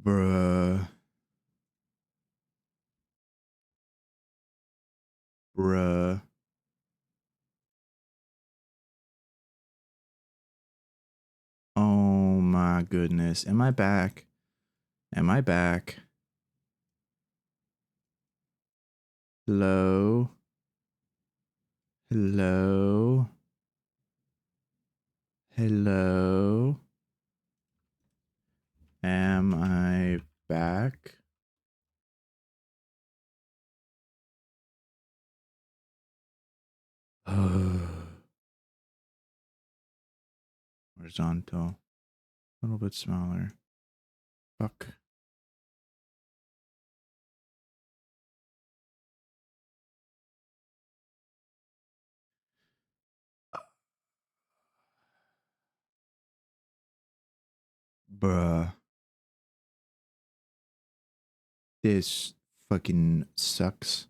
Bruh. Bruh. Oh my goodness. Am I back? Am I back? Hello? Hello? Hello? Am I back? Horizontal. A little bit smaller. Fuck. Bruh. This fucking sucks.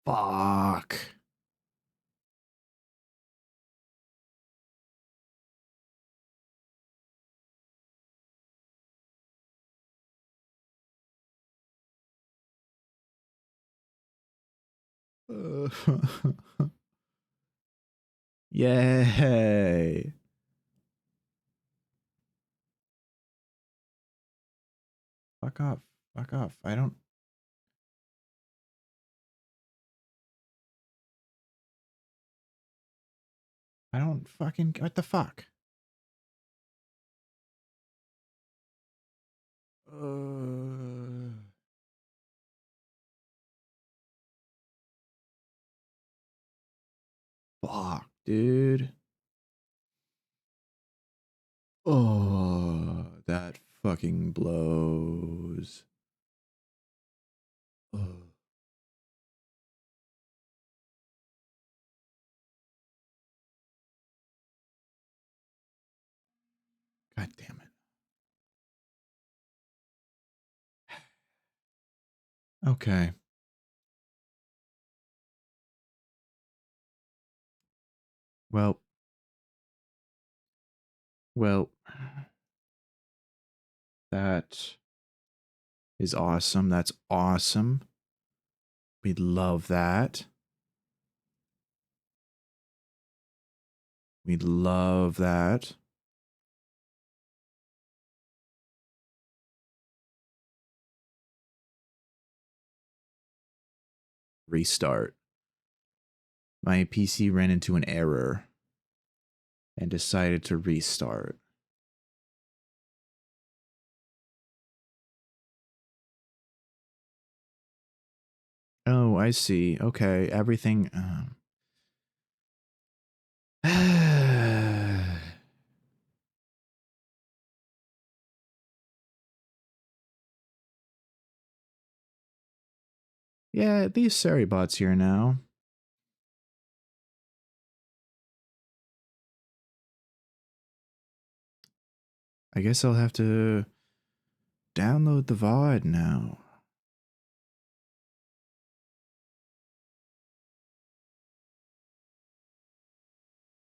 Fuck. Yay. Fuck off. Fuck off. I don't fucking, what the fuck? Fuck, dude. Oh, that fucking blows. Oh. God damn it. Okay. Well. Well. That is awesome. That's awesome. We love that. We love that. Restart. My PC ran into an error and decided to restart. Oh, I see. Okay, everything. Yeah, these Seribots here now. I guess I'll have to download the VOD now.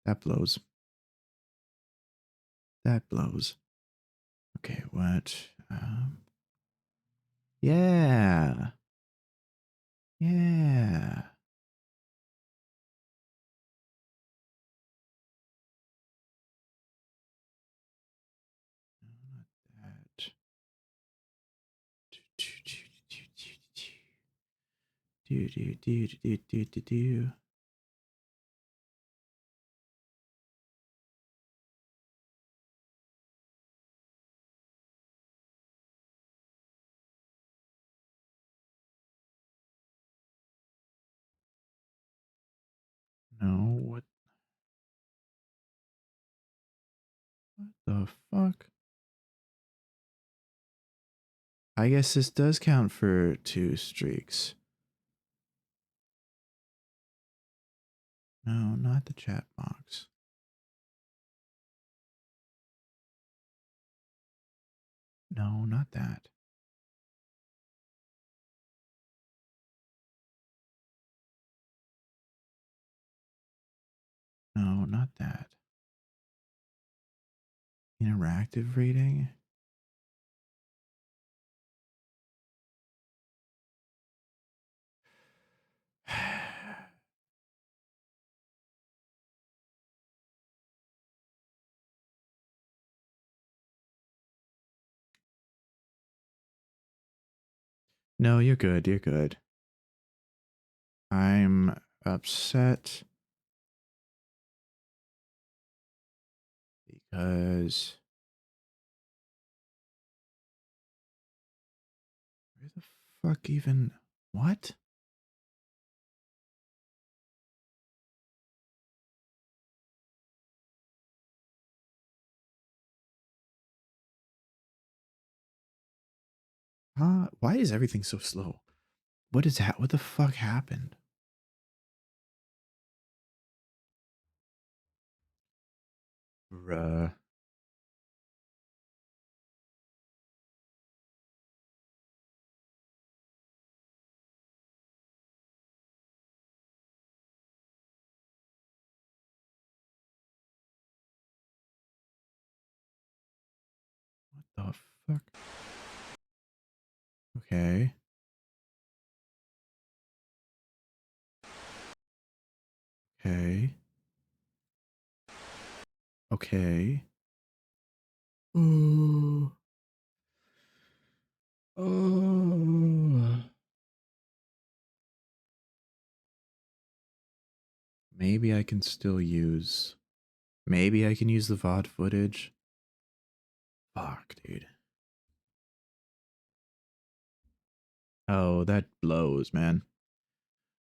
That blows. That blows. Okay, what? Yeah. Yeah. That. Do. No, what the fuck? I guess this does count for 2 streaks. No, not the chat box. No, not that. No, not that. Interactive reading? No, you're good. You're good. I'm upset because where the fuck even what? Huh? Why is everything so slow? What is that? What the fuck happened? Bruh. What the fuck? Okay. Okay. Okay. Oh. Oh. Maybe I can still use. Maybe I can use the VOD footage. Fuck, dude. Oh, that blows, man.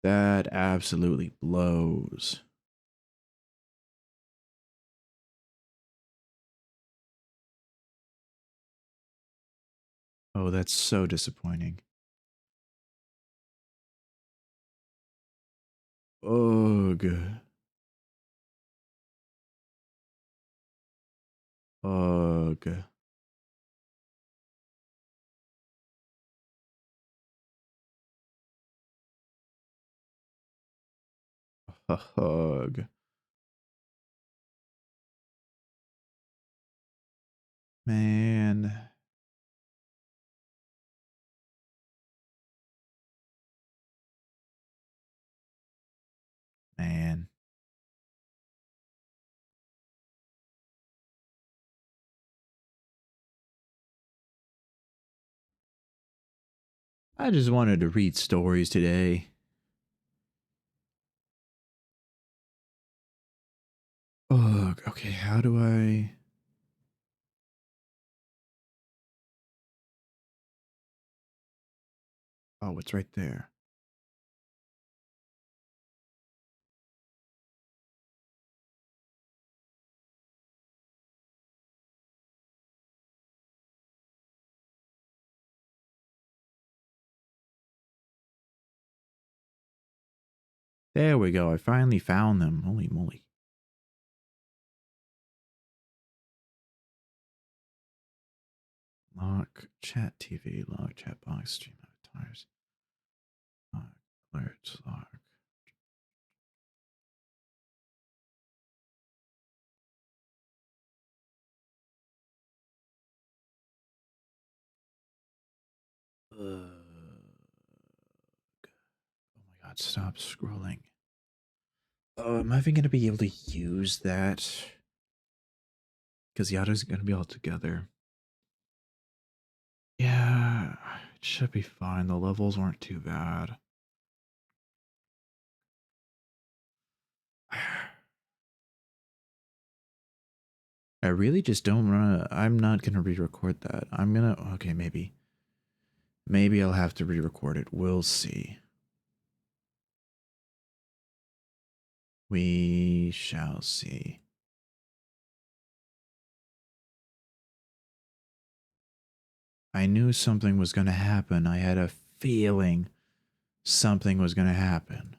That absolutely blows. Oh, that's so disappointing. Ugh. Ugh. Ugh. Man. Man. I just wanted to read stories today. Ugh. Okay, how do I... Oh, it's right there. There we go. I finally found them. Holy moly. Lock chat TV, lock chat box, stream avatars, lock alerts, lock. Oh my god, stop scrolling. Oh, am I even going to be able to use that? Because the other's going to be all together. Yeah, it should be fine. The levels weren't too bad. I really just don't want to. I'm not going to re record that. I'm going to. Okay, maybe. Maybe I'll have to re record it. We'll see. We shall see. I knew something was going to happen. I had a feeling something was going to happen.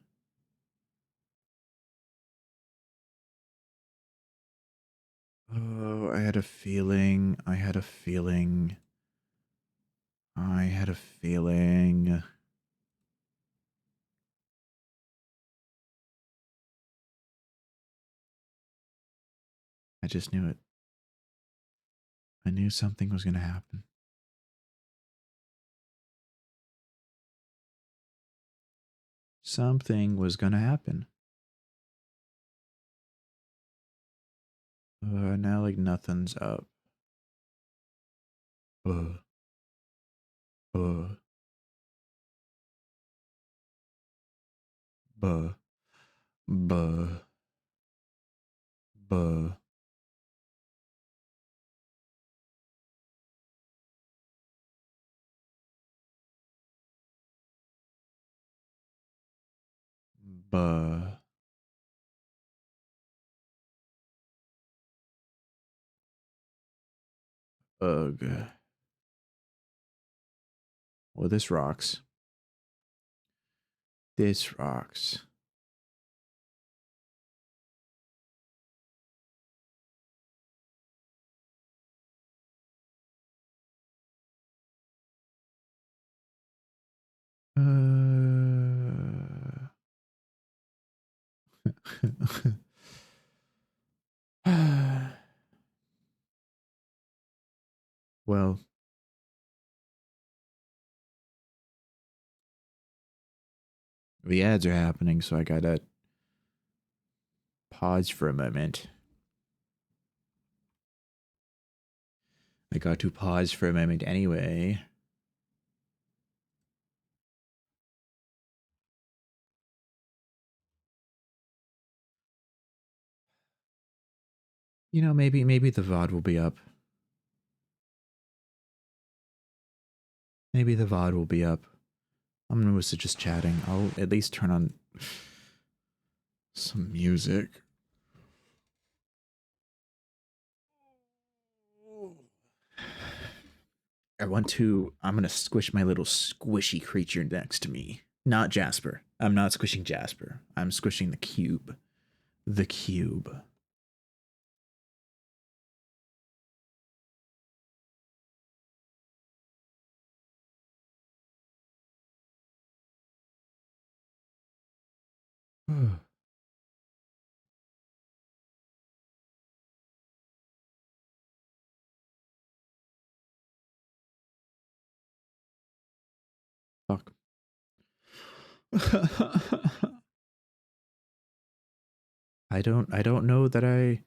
Oh, I had a feeling. I had a feeling. I had a feeling. I just knew it. I knew something was going to happen. Something was going to happen. Now like nothing's up. Uh, uh, buh, buh, buh, buh. Ugh. Well, this rocks. This rocks. Well, the ads are happening, so I gotta pause for a moment. I got to pause for a moment anyway. You know, maybe the VOD will be up. Maybe the VOD will be up. I'm mostly just chatting. I'll at least turn on some music. I'm gonna squish my little squishy creature next to me. Not Jasper. I'm not squishing Jasper. I'm squishing the cube. The cube. Fuck. I don't know that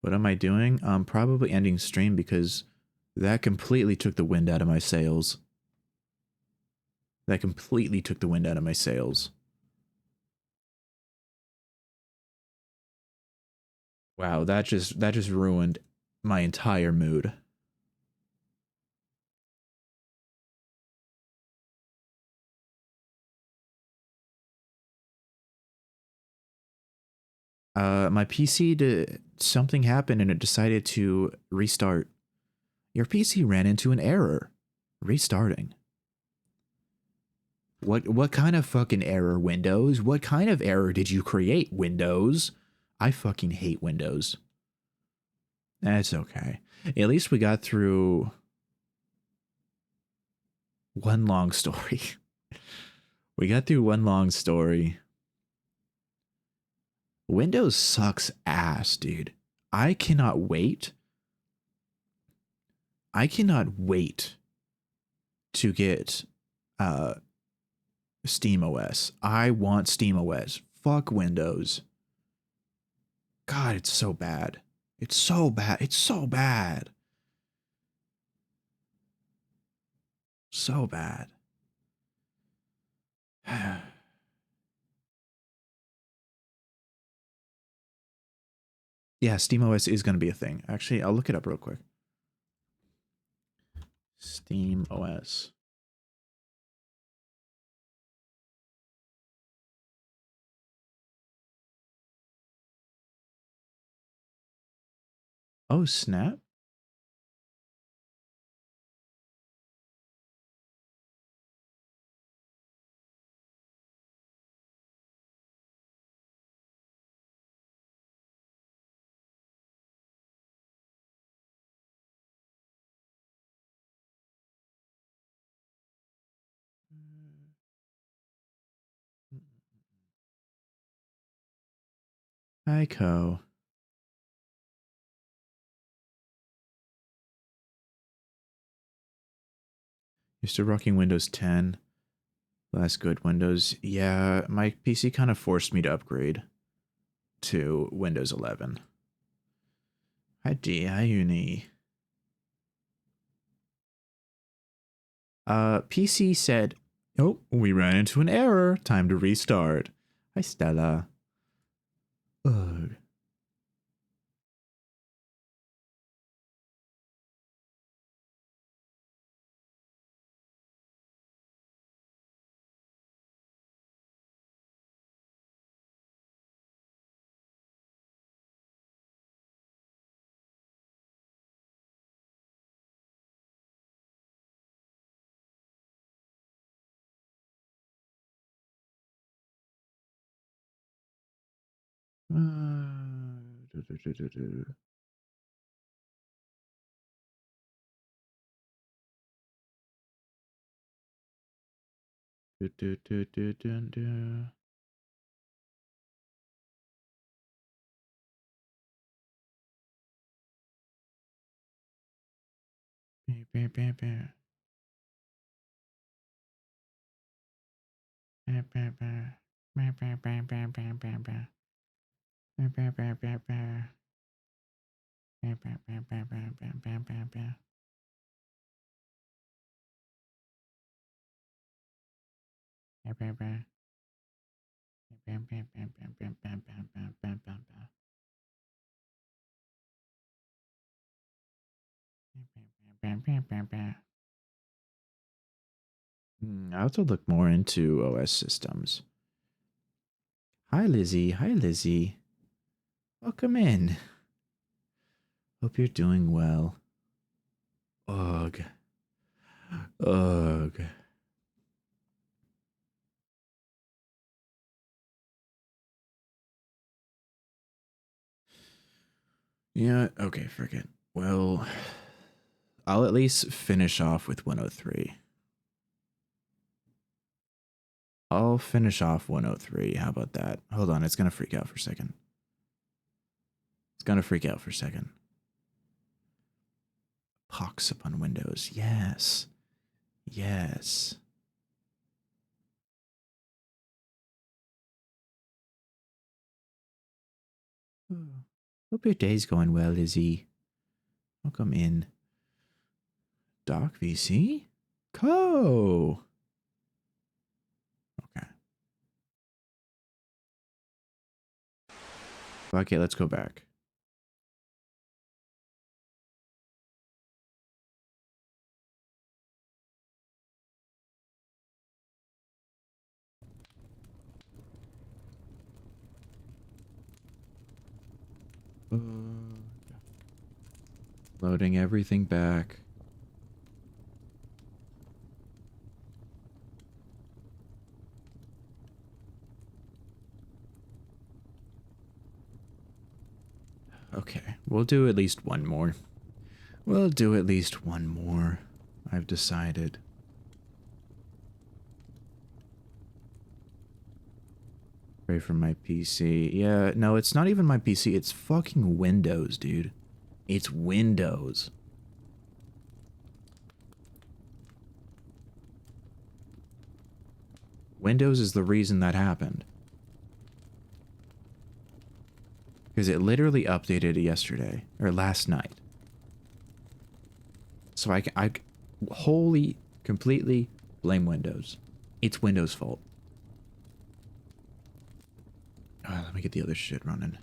what am I doing? I'm probably ending stream because that completely took the wind out of my sails. That completely took the wind out of my sails. Wow, that just ruined my entire mood. My PC did something happened and it decided to restart. Your PC ran into an error. Restarting. What kind of fucking error, Windows? What kind of error did you create, Windows? I fucking hate Windows. That's okay. At least we got through one long story. We got through one long story. Windows sucks ass, dude. I cannot wait. I cannot wait to get Steam OS. I want Steam OS. Fuck Windows. God, it's so bad. It's so bad. It's so bad. So bad. Yeah, Steam OS is going to be a thing. Actually, I'll look it up real quick. Steam OS. Oh, snap. Hi, Co. You're still rocking Windows 10. That's good. Windows. Yeah, my PC kind of forced me to upgrade to Windows 11. Hi, D. Hi, Uni. PC said, oh, we ran into an error. Time to restart. Hi, Stella. Ugh. Do. Do. Bear, bear, bear. Bear, bear, bear. Bear, bear, bear, bear, bear, bear, bear. Bear, bear, bear, bear, bear. Bear, bear, bear, bear, bear, bear, bear, bear, bear. Bear, bear, bear. Bear, bear, bear, bear, bear, bear, bear, bear, bear, bear, bear. Bear, bear, bear, bear. I have to look more into OS systems. Hi, Lizzie. Hi, Lizzie. Welcome in. Hope you're doing well. Ugh. Ugh. Yeah, okay, forget. Well, I'll at least finish off with 103. I'll finish off 103. How about that? Hold on, it's gonna freak out for a second. It's gonna freak out for a second. Pox upon Windows. Yes. Yes. Hope your day's going well, Lizzie. Welcome in. Doc VC? Co. Okay. Okay, let's go back. Loading everything back. Okay, we'll do at least one more. We'll do at least one more. I've decided. Pray for my PC. Yeah, no, it's not even my PC. It's fucking Windows, dude. It's Windows. Windows is the reason that happened. Because it literally updated yesterday, or last night. So I wholly, completely blame Windows. It's Windows' fault. Let me get the other shit running.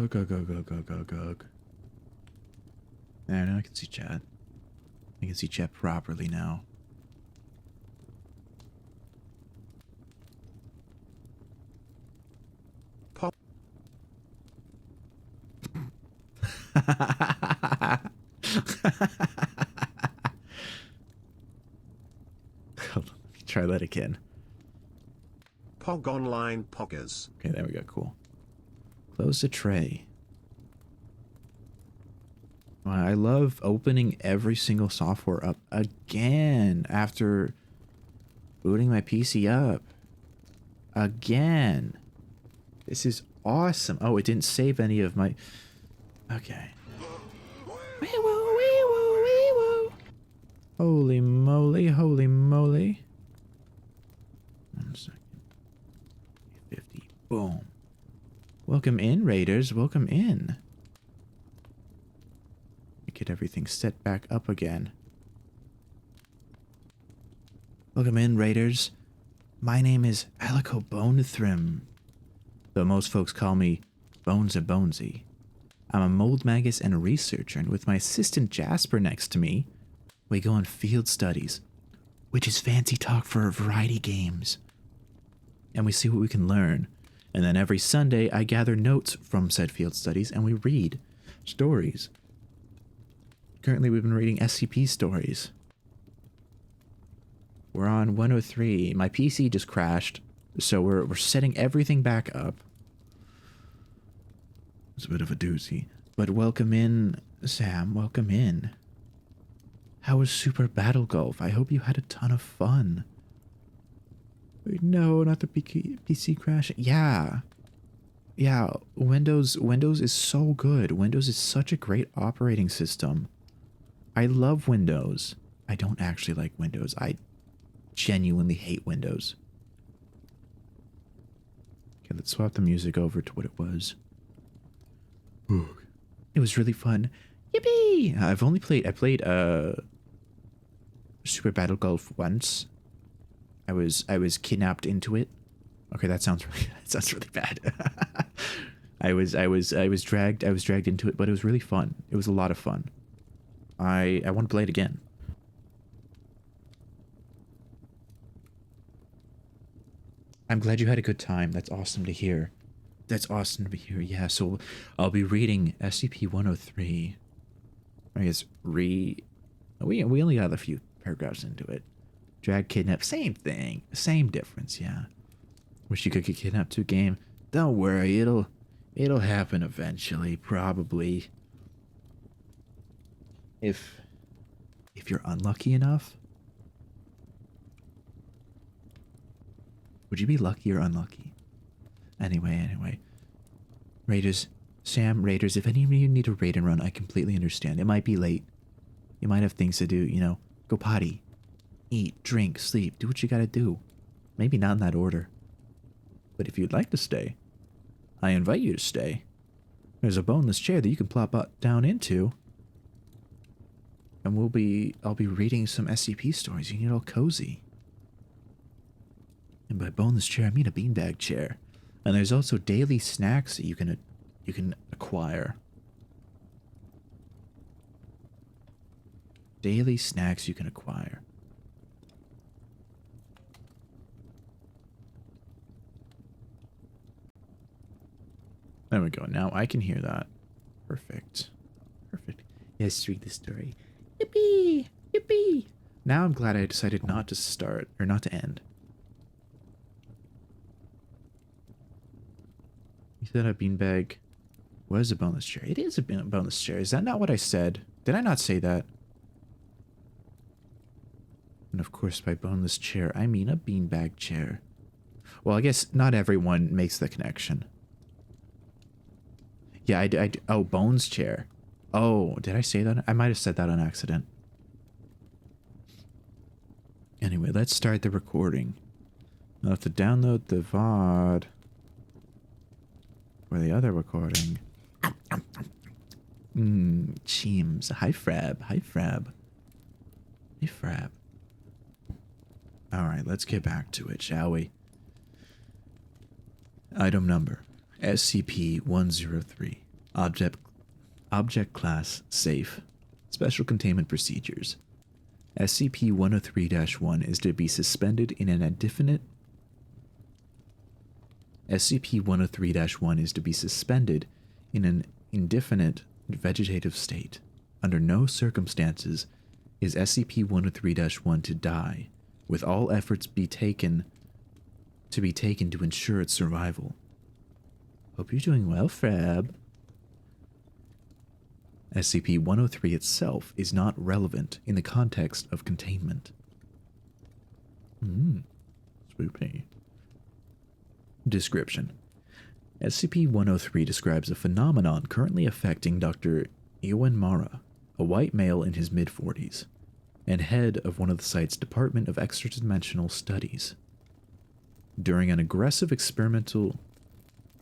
Go. There, now I can see chat. I can see chat properly now. Pop. Hold on, let me try that again. Pog online poggers. Okay, there we go, cool. Close the tray. I love opening every single software up again after booting my PC up. Again. This is awesome. Oh, it didn't save any of my... Okay. Wee woo, wee woo, wee woo. Holy moly, holy moly. 1 second. 50. Boom. Welcome in, Raiders. Welcome in. Get everything set back up again. Welcome in, Raiders. My name is Alico Bonethrim, though most folks call me Bones or Bonesy. I'm a mold magus and a researcher, and with my assistant Jasper next to me, we go on field studies, which is fancy talk for variety games. And we see what we can learn. And then every Sunday, I gather notes from said field studies, and we read stories. Currently, we've been reading SCP stories. We're on 103. My PC just crashed, so we're setting everything back up. It's a bit of a doozy. But welcome in, Sam. Welcome in. How was Super Battle Golf? I hope you had a ton of fun. Wait, no, not the PC crash. Yeah. Yeah, Windows is so good. Windows is such a great operating system. I love Windows. I don't actually like Windows. I genuinely hate Windows. Okay, let's swap the music over to what it was. It was really fun. Yippee! I played Super Battle Golf once. I was kidnapped into it. Okay, that sounds really bad. I was dragged into it, but it was really fun. It was a lot of fun. I want to play it again. I'm glad you had a good time. That's awesome to hear. That's awesome to hear. Yeah, so I'll be reading SCP-103. I guess we only got a few paragraphs into it. Drag, kidnap, same thing. Same difference, yeah. Wish you could get kidnapped to a game. Don't worry, it'll happen eventually, probably. If you're unlucky enough. Would you be lucky or unlucky? Anyway. Raiders, Sam, Raiders, if any of you need a raid and run, I completely understand. It might be late. You might have things to do, you know. Go potty. Eat, drink, sleep. Do what you gotta do. Maybe not in that order. But if you'd like to stay, I invite you to stay. There's a boneless chair that you can plop down into. And I'll be reading some SCP stories. You can get all cozy. And by boneless chair, I mean a beanbag chair. And there's also daily snacks that you can acquire. Daily snacks you can acquire. There we go. Now I can hear that. Perfect. Perfect. Yes, read the story. Yippee! Yippee! Now I'm glad I decided not to start, or not to end. You said a beanbag was a boneless chair. It is a boneless chair. Is that not what I said? Did I not say that? And of course, by boneless chair, I mean a beanbag chair. Well, I guess not everyone makes the connection. Yeah, oh, Bones chair. Oh, did I say that? I might have said that on accident. Anyway, let's start the recording. I'll have to download the VOD for the other recording. Cheems. Hi, Frab. Hi, Frab. Hey, Frab. Alright, let's get back to it, shall we? Item number. SCP-103. Object Class Safe. Special Containment Procedures. SCP-103-1 is to be suspended in an indefinite... SCP-103-1 is to be suspended in an indefinite vegetative state. Under no circumstances is SCP-103-1 to die, with all efforts to be taken to ensure its survival. Hope you're doing well, Frab. SCP-103 itself is not relevant in the context of containment. Swoopy. Description. SCP-103 describes a phenomenon currently affecting Dr. Ewan Mara, a white male in his mid-40s, and head of one of the site's Department of Extradimensional Studies. During an aggressive experimental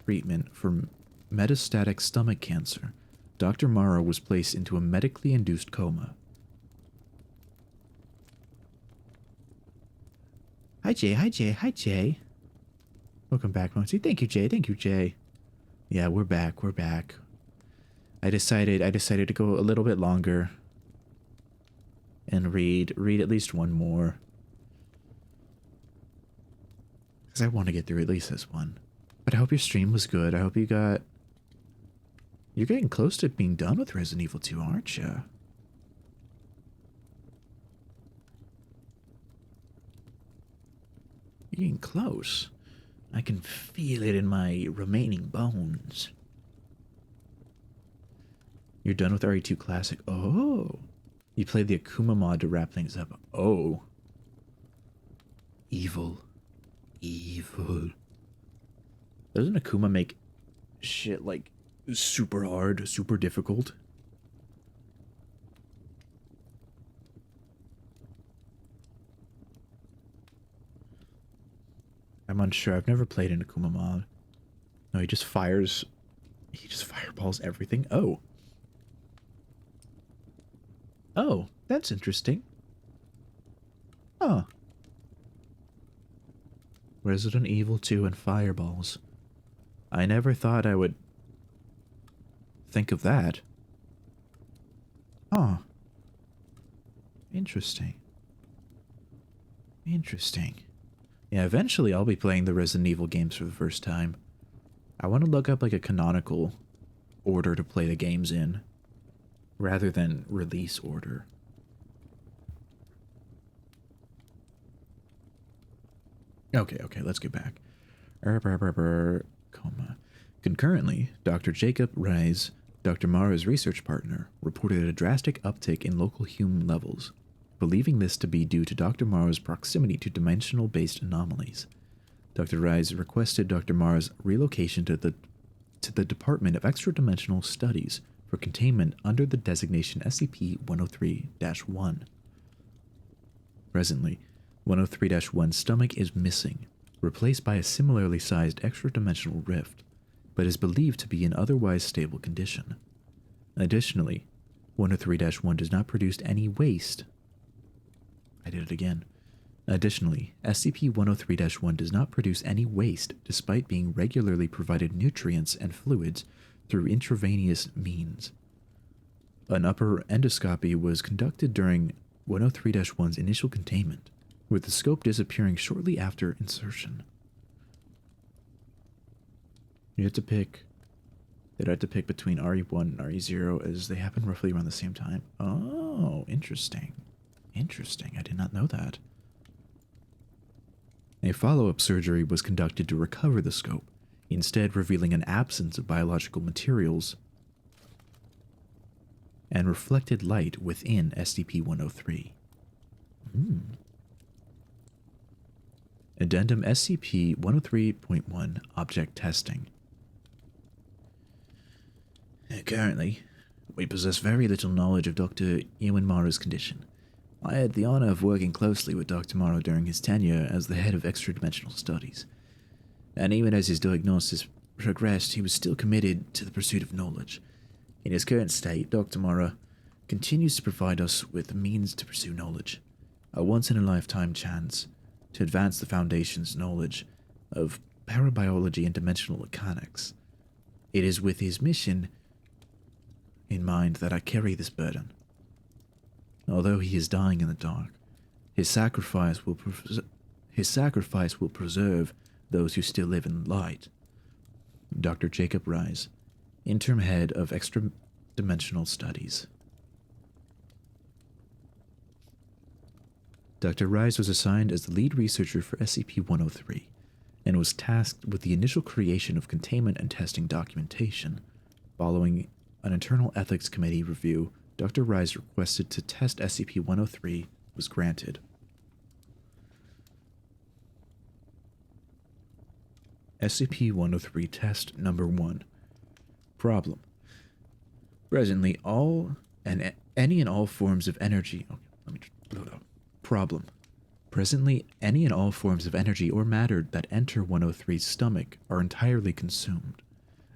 treatment for metastatic stomach cancer, Dr. Mara was placed into a medically induced coma. Hi, Jay. Hi, Jay. Hi, Jay. Welcome back, Bonesy. Thank you, Jay. Thank you, Jay. Yeah, we're back. We're back. I decided to go a little bit longer and read at least one more. Because I want to get through at least this one. But I hope your stream was good. I hope you got... You're getting close to being done with Resident Evil 2, aren't you? You're getting close. I can feel it in my remaining bones. You're done with RE2 Classic. Oh. You played the Akuma mod to wrap things up. Oh. Evil. Evil. Doesn't Akuma make shit like super hard, super difficult? I'm unsure. I've never played an Akuma mod. No, he just fireballs everything. Oh. Oh, that's interesting. Huh. Resident Evil 2 and fireballs. I never thought I would think of that. Huh. Interesting. Interesting. Yeah, eventually I'll be playing the Resident Evil games for the first time. I want to look up like a canonical order to play the games in, rather than release order. Okay, let's get back. Coma. Concurrently, Dr. Jacob Rise, Dr. Mara's research partner, reported a drastic uptick in local human levels, believing this to be due to Dr. Mara's proximity to dimensional-based anomalies. Dr. Rise requested Dr. Mara's relocation to the Department of Extradimensional Studies for containment under the designation SCP-103-1. Presently, 103-1's stomach is missing, replaced by a similarly sized extra-dimensional rift, but is believed to be in otherwise stable condition. Additionally, 103-1 does not produce any waste. I did it again. Additionally, SCP-103-1 does not produce any waste despite being regularly provided nutrients and fluids through intravenous means. An upper endoscopy was conducted during 103-1's initial containment, with the scope disappearing shortly after insertion. You have to pick... They'd have to pick between RE1 and RE0 as they happen roughly around the same time. Oh, interesting. Interesting. I did not know that. A follow-up surgery was conducted to recover the scope, instead revealing an absence of biological materials and reflected light within SCP-103. Addendum SCP-103.1 Object Testing. Currently, we possess very little knowledge of Dr. Ewan Mara's condition. I had the honor of working closely with Dr. Mara during his tenure as the head of extradimensional studies. And even as his diagnosis progressed, he was still committed to the pursuit of knowledge. In his current state, Dr. Mara continues to provide us with the means to pursue knowledge, a once-in-a-lifetime chance to advance the Foundation's knowledge of parabiology and dimensional mechanics. It is with his mission in mind that I carry this burden. Although he is dying in the dark, his sacrifice will preserve those who still live in light. Dr. Jacob Rise, Interim Head of Extra-Dimensional Studies. Dr. Rise was assigned as the lead researcher for SCP-103 and was tasked with the initial creation of containment and testing documentation. Following an internal ethics committee review, Dr. Rise requested to test SCP-103 was granted. SCP-103 Test Number 1. Problem. Presently, any and all forms of energy... Problem. Presently, any and all forms of energy or matter that enter 103's stomach are entirely consumed.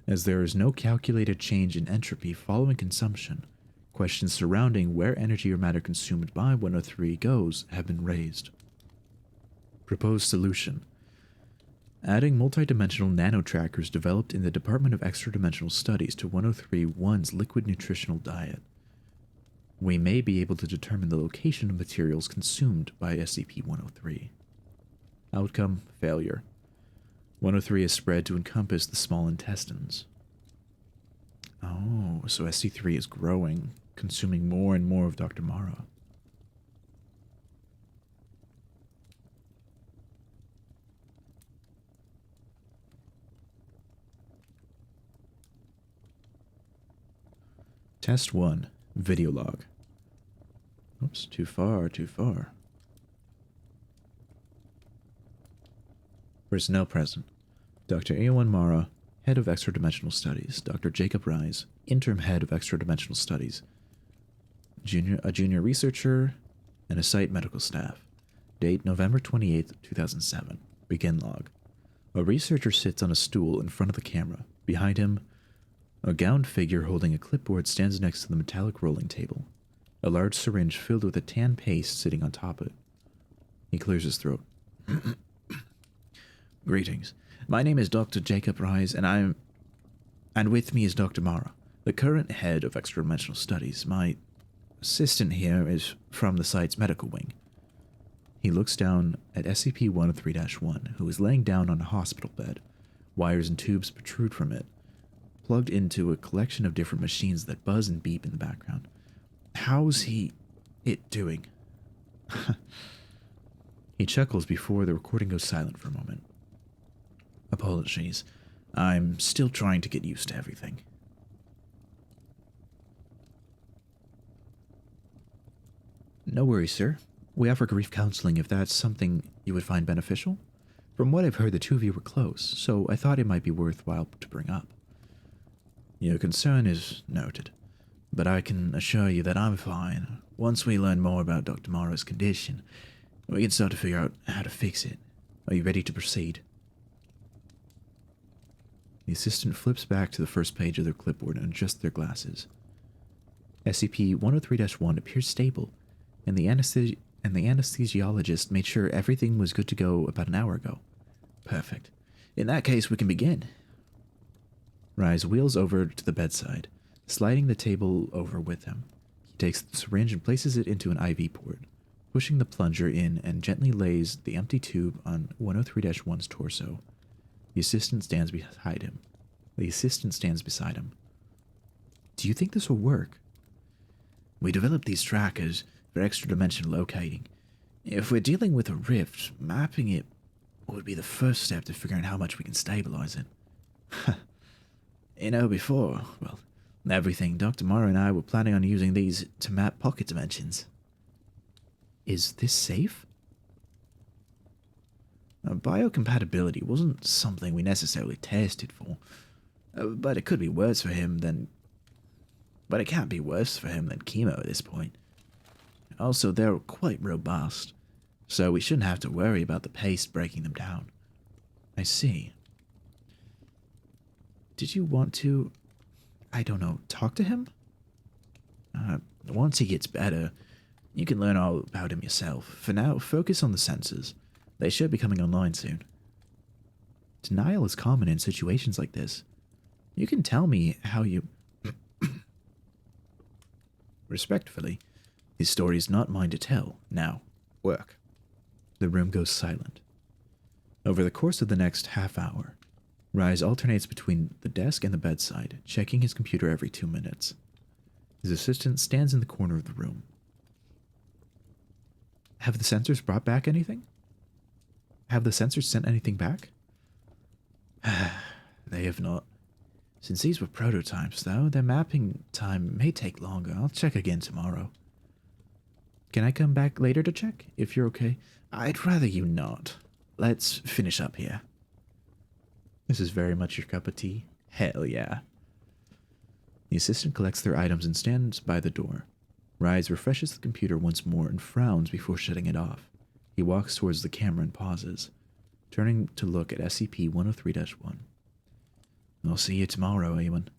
As there is no calculated change in entropy following consumption, questions surrounding where energy or matter consumed by 103 goes have been raised. Proposed solution. Adding multidimensional nanotrackers developed in the Department of Extra-Dimensional Studies to 103-1's liquid nutritional diet. We may be able to determine the location of materials consumed by SCP-103. Outcome: failure. 103 is spread to encompass the small intestines. Oh, so SC3 is growing, consuming more and more of Dr. Mara. Test 1. Video log. Oops, too far. Personnel present. Dr. Eowyn Mara, Head of Extra-Dimensional Studies. Dr. Jacob Rise, Interim Head of Extra-Dimensional Studies. A junior researcher, and a site medical staff. Date November 28th, 2007. Begin log. A researcher sits on a stool in front of the camera. Behind him, a gowned figure holding a clipboard stands next to the metallic rolling table. A large syringe filled with a tan paste sitting on top of it. He clears his throat. Greetings. My name is Dr. Jacob Rise, and with me is Dr. Mara, the current head of Extra-Dimensional Studies. My assistant here is from the site's medical wing. He looks down at SCP-103-1, who is laying down on a hospital bed. Wires and tubes protrude from it, plugged into a collection of different machines that buzz and beep in the background. How's it doing? He chuckles before the recording goes silent for a moment. Apologies. I'm still trying to get used to everything. No worries, sir. We offer grief counseling if that's something you would find beneficial. From what I've heard, the two of you were close, so I thought it might be worthwhile to bring up. Your concern is noted, but I can assure you that I'm fine. Once we learn more about Dr. Mara's condition, we can start to figure out how to fix it. Are you ready to proceed? The assistant flips back to the first page of their clipboard and adjusts their glasses. SCP-103-1 appears stable, and the anesthesiologist made sure everything was good to go about an hour ago. Perfect. In that case, we can begin. Rise wheels over to the bedside, sliding the table over with him. He takes the syringe and places it into an IV port, pushing the plunger in and gently lays the empty tube on 103-1's torso. The assistant stands beside him. Do you think this will work? We developed these trackers for extra-dimensional locating. If we're dealing with a rift, mapping it would be the first step to figuring out how much we can stabilize it. Before, everything, Dr. Mara and I were planning on using these to map pocket dimensions. Is this safe? Biocompatibility wasn't something we necessarily tested for, but it could be worse for him than... But it can't be worse for him than chemo at this point. Also, they're quite robust, so we shouldn't have to worry about the paste breaking them down. I see. Did you want to, talk to him? Once he gets better, you can learn all about him yourself. For now, focus on the sensors. They should be coming online soon. Denial is common in situations like this. You can tell me how you... Respectfully, his story is not mine to tell. Now, work. The room goes silent. Over the course of the next half hour, Rise alternates between the desk and the bedside, checking his computer every 2 minutes. His assistant stands in the corner of the room. Have the sensors brought back anything? Have the sensors sent anything back? They have not. Since these were prototypes, though, their mapping time may take longer. I'll check again tomorrow. Can I come back later to check, if you're okay? I'd rather you not. Let's finish up here. This is very much your cup of tea. Hell yeah. The assistant collects their items and stands by the door. Rise refreshes the computer once more and frowns before shutting it off. He walks towards the camera and pauses, turning to look at SCP-103-1. I'll see you tomorrow, Ewan.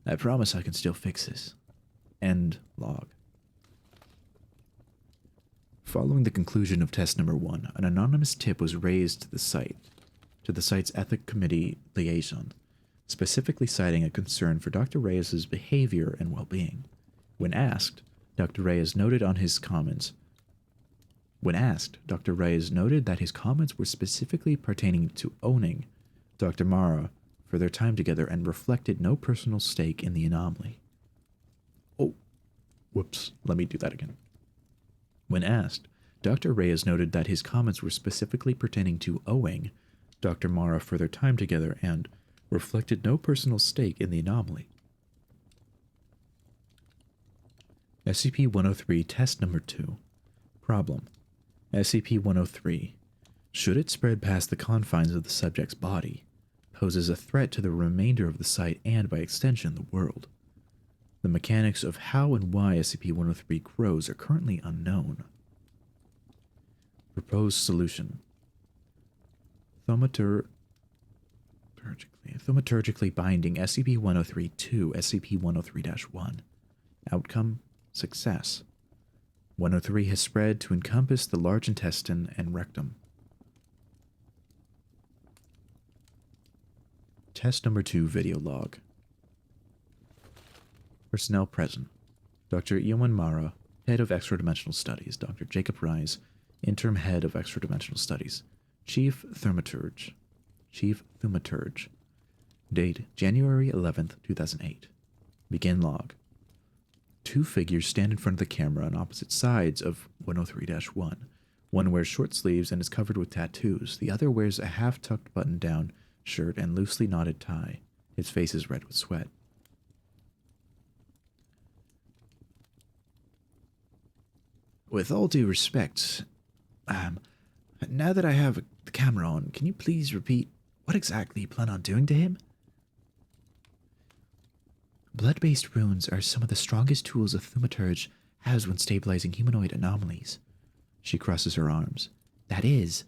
I promise I can still fix this. End log. Following the conclusion of test number 1, an anonymous tip was raised to the site's ethics committee liaison, specifically citing a concern for Dr. Reyes's behavior and well-being. When asked, Dr. Reyes noted that his comments were specifically pertaining to owning Dr. Mara for their time together and reflected no personal stake in the anomaly. Oh, whoops, let me do that again. When asked, Dr. Reyes noted that his comments were specifically pertaining to owing Dr. Mara for their time together and reflected no personal stake in the anomaly. SCP-103 Test Number 2. Problem. SCP-103, should it spread past the confines of the subject's body, poses a threat to the remainder of the site and, by extension, the world. The mechanics of how and why SCP-103 grows are currently unknown. Proposed solution. Thaumaturgically binding SCP-103 to SCP-103-1. Outcome: success. 103 has spread to encompass the large intestine and rectum. Test number 2 video log. Personnel present. Dr. Ewan Mara, Head of Extra-Dimensional Studies. Dr. Jacob Rise, Interim Head of Extra-Dimensional Studies. Chief Thaumaturge. Date, January 11th, 2008. Begin log. Two figures stand in front of the camera on opposite sides of 103-1. One wears short sleeves and is covered with tattoos. The other wears a half-tucked button-down shirt and loosely knotted tie. His face is red with sweat. With all due respect, now that I have the camera on, can you please repeat what exactly you plan on doing to him? Blood-based runes are some of the strongest tools a thaumaturge has when stabilizing humanoid anomalies. She crosses her arms. That is,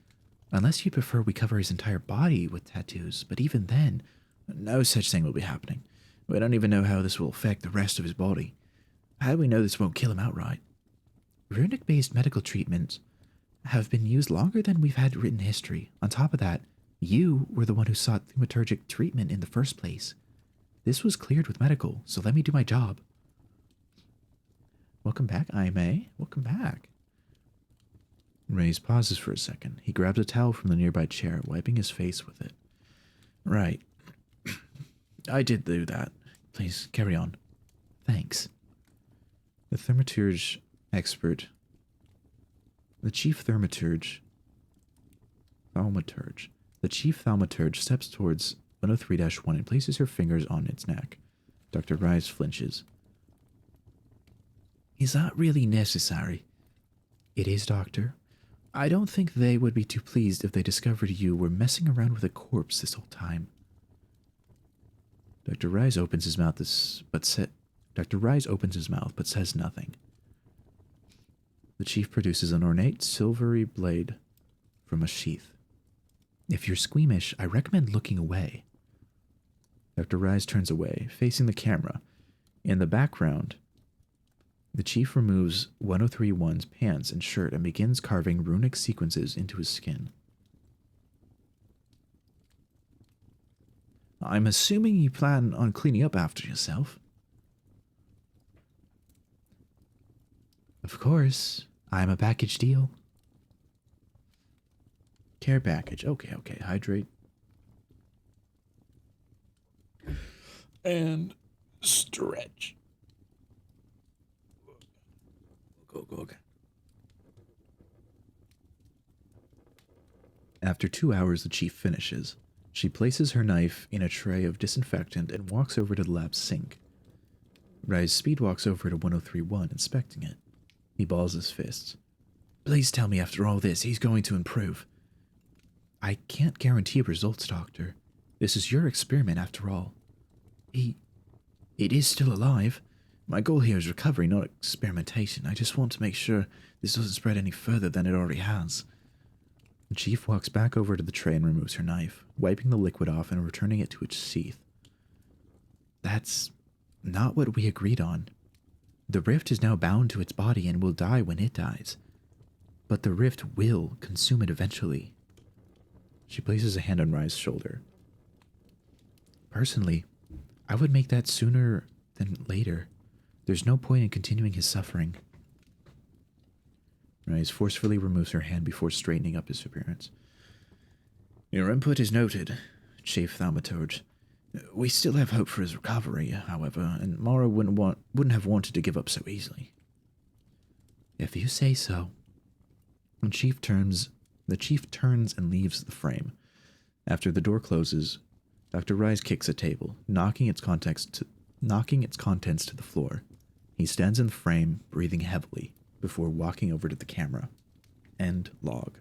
unless you prefer we cover his entire body with tattoos, but even then, no such thing will be happening. We don't even know how this will affect the rest of his body. How do we know this won't kill him outright? Runic-based medical treatments have been used longer than we've had written history. On top of that, you were the one who sought thaumaturgic treatment in the first place. This was cleared with medical, so let me do my job. Welcome back, IMA. Welcome back. Reyes pauses for a second. He grabs a towel from the nearby chair, wiping his face with it. Right. I did do that. Please, carry on. Thanks. The thaumaturge expert. The chief thaumaturge. The chief thaumaturge steps towards 103-1 and places her fingers on its neck. Dr. Rise flinches. Is that really necessary? It is, Doctor. I don't think they would be too pleased if they discovered you were messing around with a corpse this whole time. Dr. Rise opens his mouth but says nothing. The chief produces an ornate silvery blade from a sheath. If you're squeamish, I recommend looking away. Dr. Rise turns away, facing the camera. In the background, the chief removes 103-1's pants and shirt and begins carving runic sequences into his skin. I'm assuming you plan on cleaning up after yourself. Of course, I'm a package deal. Care package. Okay. Hydrate. And stretch. Go. After 2 hours, the chief finishes. She places her knife in a tray of disinfectant and walks over to the lab's sink. Rise speed walks over to 1031, inspecting it. He balls his fists. Please tell me after all this he's going to improve. I can't guarantee results, Doctor. This is your experiment after all. It is still alive. My goal here is recovery, not experimentation. I just want to make sure this doesn't spread any further than it already has. The Chief walks back over to the tray and removes her knife, wiping the liquid off and returning it to its sheath. That's not what we agreed on. The rift is now bound to its body and will die when it dies. But the rift will consume it eventually. She places a hand on Rye's shoulder. Personally, I would make that sooner than later. There's no point in continuing his suffering. Rise forcefully removes her hand before straightening up his appearance. Your input is noted, Chief Thaumaturge. We still have hope for his recovery, however, and Mara wouldn't have wanted to give up so easily. If you say so. The chief turns and leaves the frame. After the door closes, Dr. Rise kicks a table, knocking its contents to the floor. He stands in the frame, breathing heavily, before walking over to the camera. End log.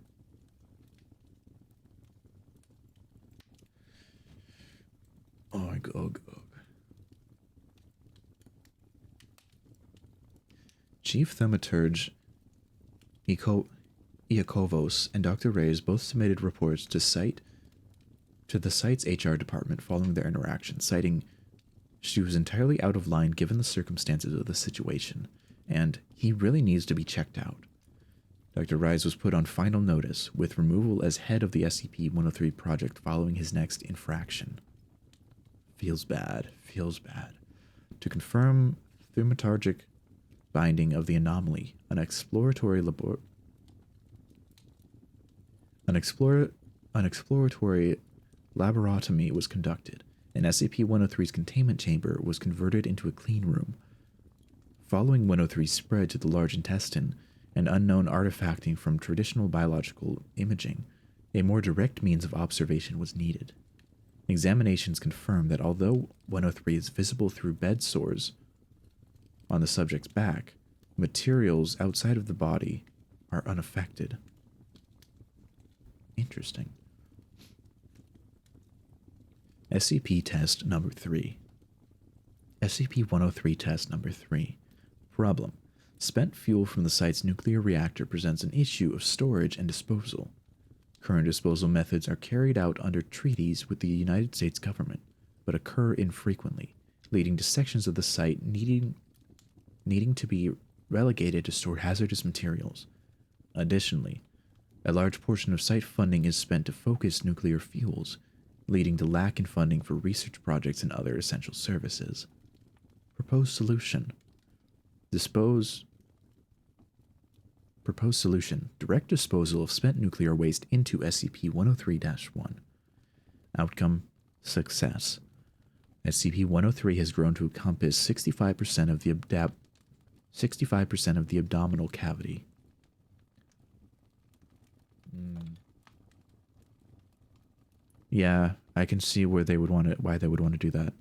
Og. Chief Thaumaturge Iakovos and Dr. Reyes both submitted reports to the site's HR department following their interaction, citing she was entirely out of line given the circumstances of the situation, and he really needs to be checked out. Dr. Reyes was put on final notice, with removal as head of the SCP-103 project following his next infraction. Feels bad. To confirm thaumaturgic binding of the anomaly, an exploratory laboratomy was conducted, and SCP-103's containment chamber was converted into a clean room. Following 103's spread to the large intestine and unknown artifacting from traditional biological imaging, a more direct means of observation was needed. Examinations confirm that although 103 is visible through bed sores on the subject's back, materials outside of the body are unaffected. Interesting. SCP Test Number 3. SCP-103 Test Number 3. Problem. Spent fuel from the site's nuclear reactor presents an issue of storage and disposal. Current disposal methods are carried out under treaties with the United States government, but occur infrequently, leading to sections of the site needing to be relegated to store hazardous materials. Additionally, a large portion of site funding is spent to focus nuclear fuels, leading to lack in funding for research projects and other essential services. Proposed solution. Proposed solution. Direct disposal of spent nuclear waste into SCP-103-1. Outcome. Success. SCP-103 has grown to encompass 65% of the abdominal cavity. Yeah, I can see why they would want to do that.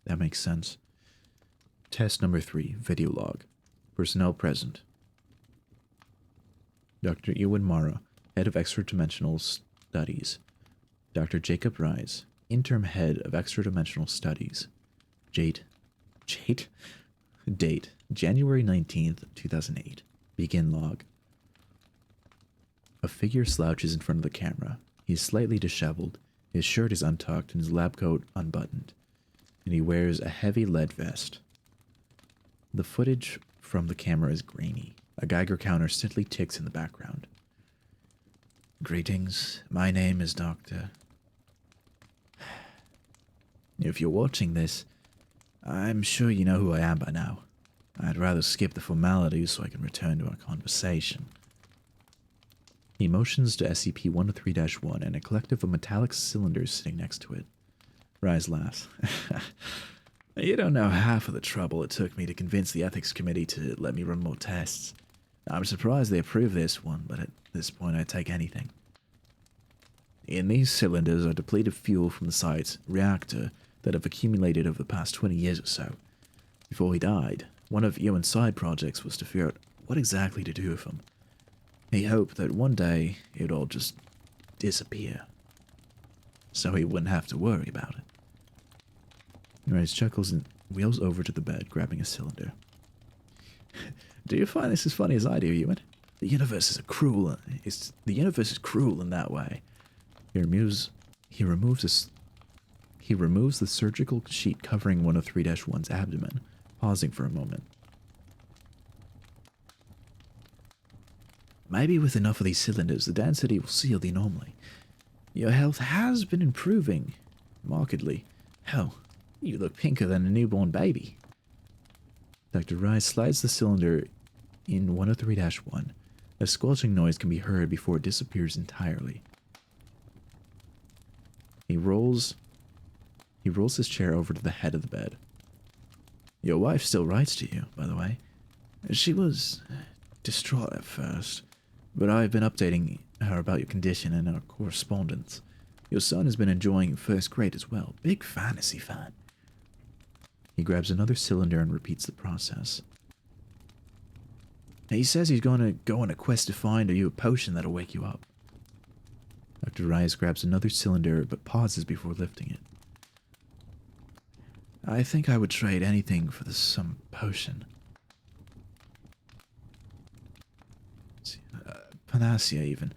That makes sense. Test number 3, video log. Personnel present. Dr. Ewan Mara, Head of Extra-Dimensional Studies. Dr. Jacob Rise, Interim Head of Extra-Dimensional Studies. Date, January 19th, 2008. Begin log. A figure slouches in front of the camera. He is slightly disheveled, his shirt is untucked and his lab coat unbuttoned, and he wears a heavy lead vest. The footage from the camera is grainy. A Geiger counter steadily ticks in the background. Greetings, my name is Dr. If you're watching this, I'm sure you know who I am by now. I'd rather skip the formalities so I can return to our conversation. He motions to SCP-103-1 and a collective of metallic cylinders sitting next to it. Rise laughs. You don't know half of the trouble it took me to convince the ethics committee to let me run more tests. I'm surprised they approved this one, but at this point I'd take anything. In these cylinders are depleted fuel from the site's reactor that have accumulated over the past 20 years or so. Before he died, one of Ewan's side projects was to figure out what exactly to do with them. He hoped that one day it would all just disappear, so he wouldn't have to worry about it. Rice chuckles and wheels over to the bed, grabbing a cylinder. Do you find this as funny as I do, Ewan? The universe is cruel in that way. He removes the surgical sheet covering 103-1's abdomen, pausing for a moment. Maybe with enough of these cylinders, the density will seal the anomaly. Your health has been improving markedly. Hell, you look pinker than a newborn baby. Dr. Rice slides the cylinder in 103-1. A squelching noise can be heard before it disappears entirely. He rolls his chair over to the head of the bed. Your wife still writes to you, by the way. She was distraught at first, but I've been updating her about your condition in our correspondence. Your son has been enjoying first grade as well. Big fantasy fan. He grabs another cylinder and repeats the process. He says he's going to go on a quest to find you a potion that'll wake you up. Dr. Rice grabs another cylinder but pauses before lifting it. I think I would trade anything for some potion. Panacea, even.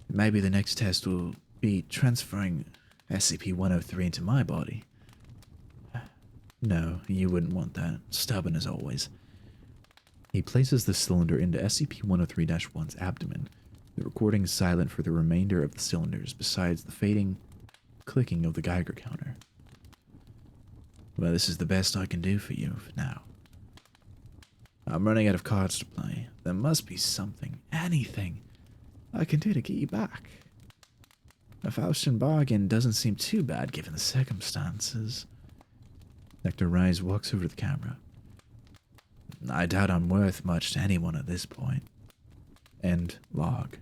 Maybe the next test will be transferring SCP-103 into my body. No, you wouldn't want that. Stubborn as always. He places the cylinder into SCP-103-1's abdomen. The recording is silent for the remainder of the cylinders, besides the fading clicking of the Geiger counter. Well, this is the best I can do for you for now. I'm running out of cards to play. There must be something, anything, I can do to get you back. A Faustian bargain doesn't seem too bad given the circumstances. Dr. Rice walks over to the camera. I doubt I'm worth much to anyone at this point. End log.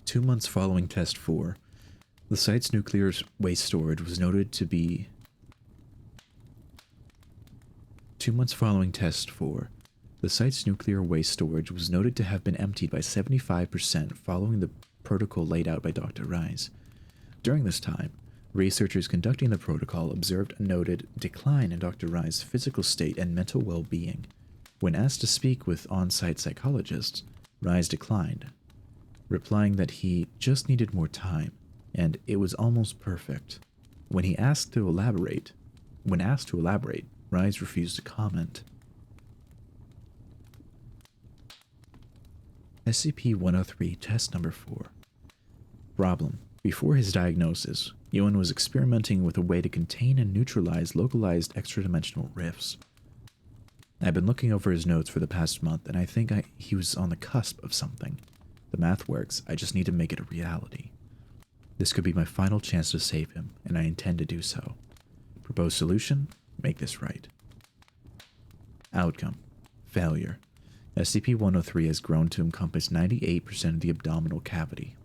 Two months following Test 4, the site's nuclear waste storage was noted to be... 2 months following Test 4, the site's nuclear waste storage was noted to have been emptied by 75% following the protocol laid out by Dr. Rice. During this time, researchers conducting the protocol observed a noted decline in Dr. Rice's physical state and mental well-being. When asked to speak with on-site psychologists, Rice declined, replying that he just needed more time, and it was almost perfect. When asked to elaborate, Rice refused to comment. SCP-103 Test Number 4. Problem. Before his diagnosis, Ewan was experimenting with a way to contain and neutralize localized extra-dimensional rifts. I've been looking over his notes for the past month, and I think he was on the cusp of something. The math works, I just need to make it a reality. This could be my final chance to save him, and I intend to do so. Proposed solution? Make this right. Outcome. Failure. SCP-103 has grown to encompass 98% of the abdominal cavity.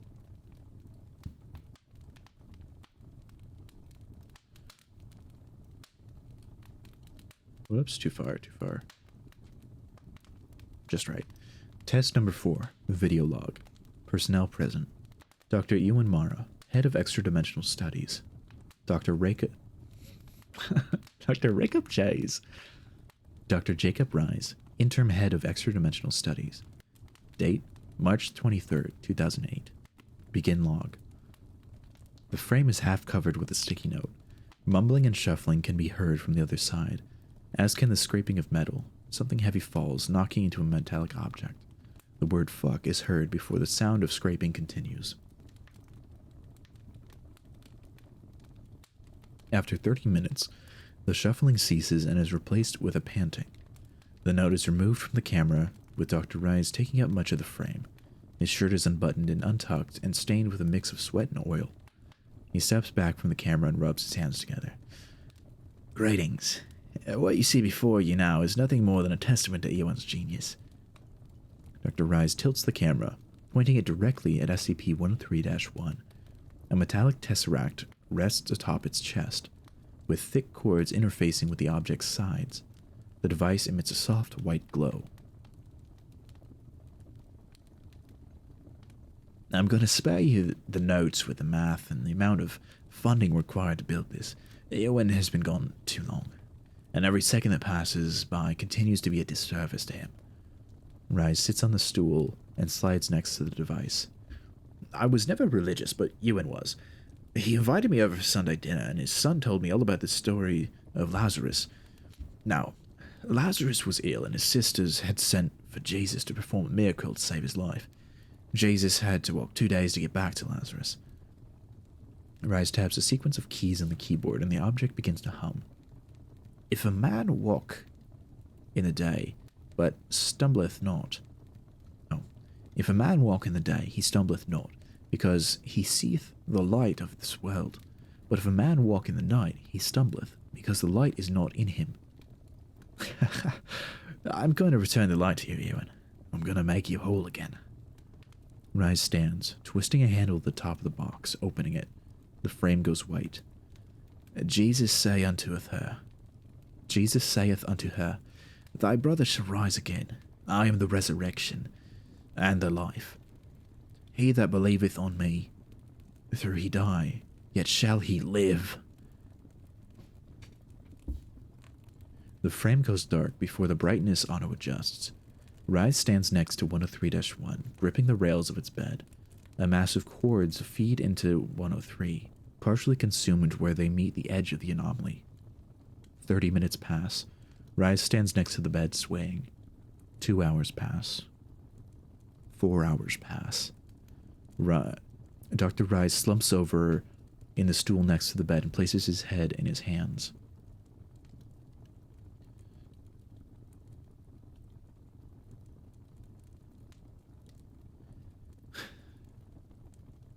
Whoops, too far. Just right. Test number 4, video log. Personnel present. Dr. Ewan Mara, Head of Extra-Dimensional Studies. Dr. Jacob Chase. Dr. Jacob Rice, Interim Head of Extra-Dimensional Studies. Date, March 23rd, 2008. Begin log. The frame is half covered with a sticky note. Mumbling and shuffling can be heard from the other side, as can the scraping of metal. Something heavy falls, knocking into a metallic object. The word fuck is heard before the sound of scraping continues. After 30 minutes, the shuffling ceases and is replaced with a panting. The note is removed from the camera, with Dr. Rice taking up much of the frame. His shirt is unbuttoned and untucked and stained with a mix of sweat and oil. He steps back from the camera and rubs his hands together. Greetings. What you see before you now is nothing more than a testament to Ewan's genius. Dr. Rise tilts the camera, pointing it directly at SCP-103-1. A metallic tesseract rests atop its chest, with thick cords interfacing with the object's sides. The device emits a soft white glow. I'm going to spare you the notes with the math and the amount of funding required to build this. Ewan has been gone too long, and every second that passes by continues to be a disservice to him. Rise sits on the stool and slides next to the device. I was never religious, but Ewan was. He invited me over for Sunday dinner, and his son told me all about the story of Lazarus. Now, Lazarus was ill, and his sisters had sent for Jesus to perform a miracle to save his life. Jesus had to walk 2 days to get back to Lazarus. Rise taps a sequence of keys on the keyboard, and the object begins to hum. If a man walk in the day, but stumbleth not. Oh, if a man walk in the day, he stumbleth not, because he seeth the light of this world. But if a man walk in the night, he stumbleth, because the light is not in him. I'm going to return the light to you, Ewan. I'm going to make you whole again. Rise stands, twisting a handle at the top of the box, opening it. The frame goes white. Jesus saith unto her, Thy brother shall rise again. I am the resurrection and the life. He that believeth on me, though he die, yet shall he live. The frame goes dark before the brightness auto-adjusts. Rise stands next to 103-1, gripping the rails of its bed. A mass of cords feed into 103, partially consumed where they meet the edge of the anomaly. 30 minutes pass. Rise stands next to the bed, swaying. 2 hours pass. 4 hours pass. Dr. Rise slumps over in the stool next to the bed and places his head in his hands.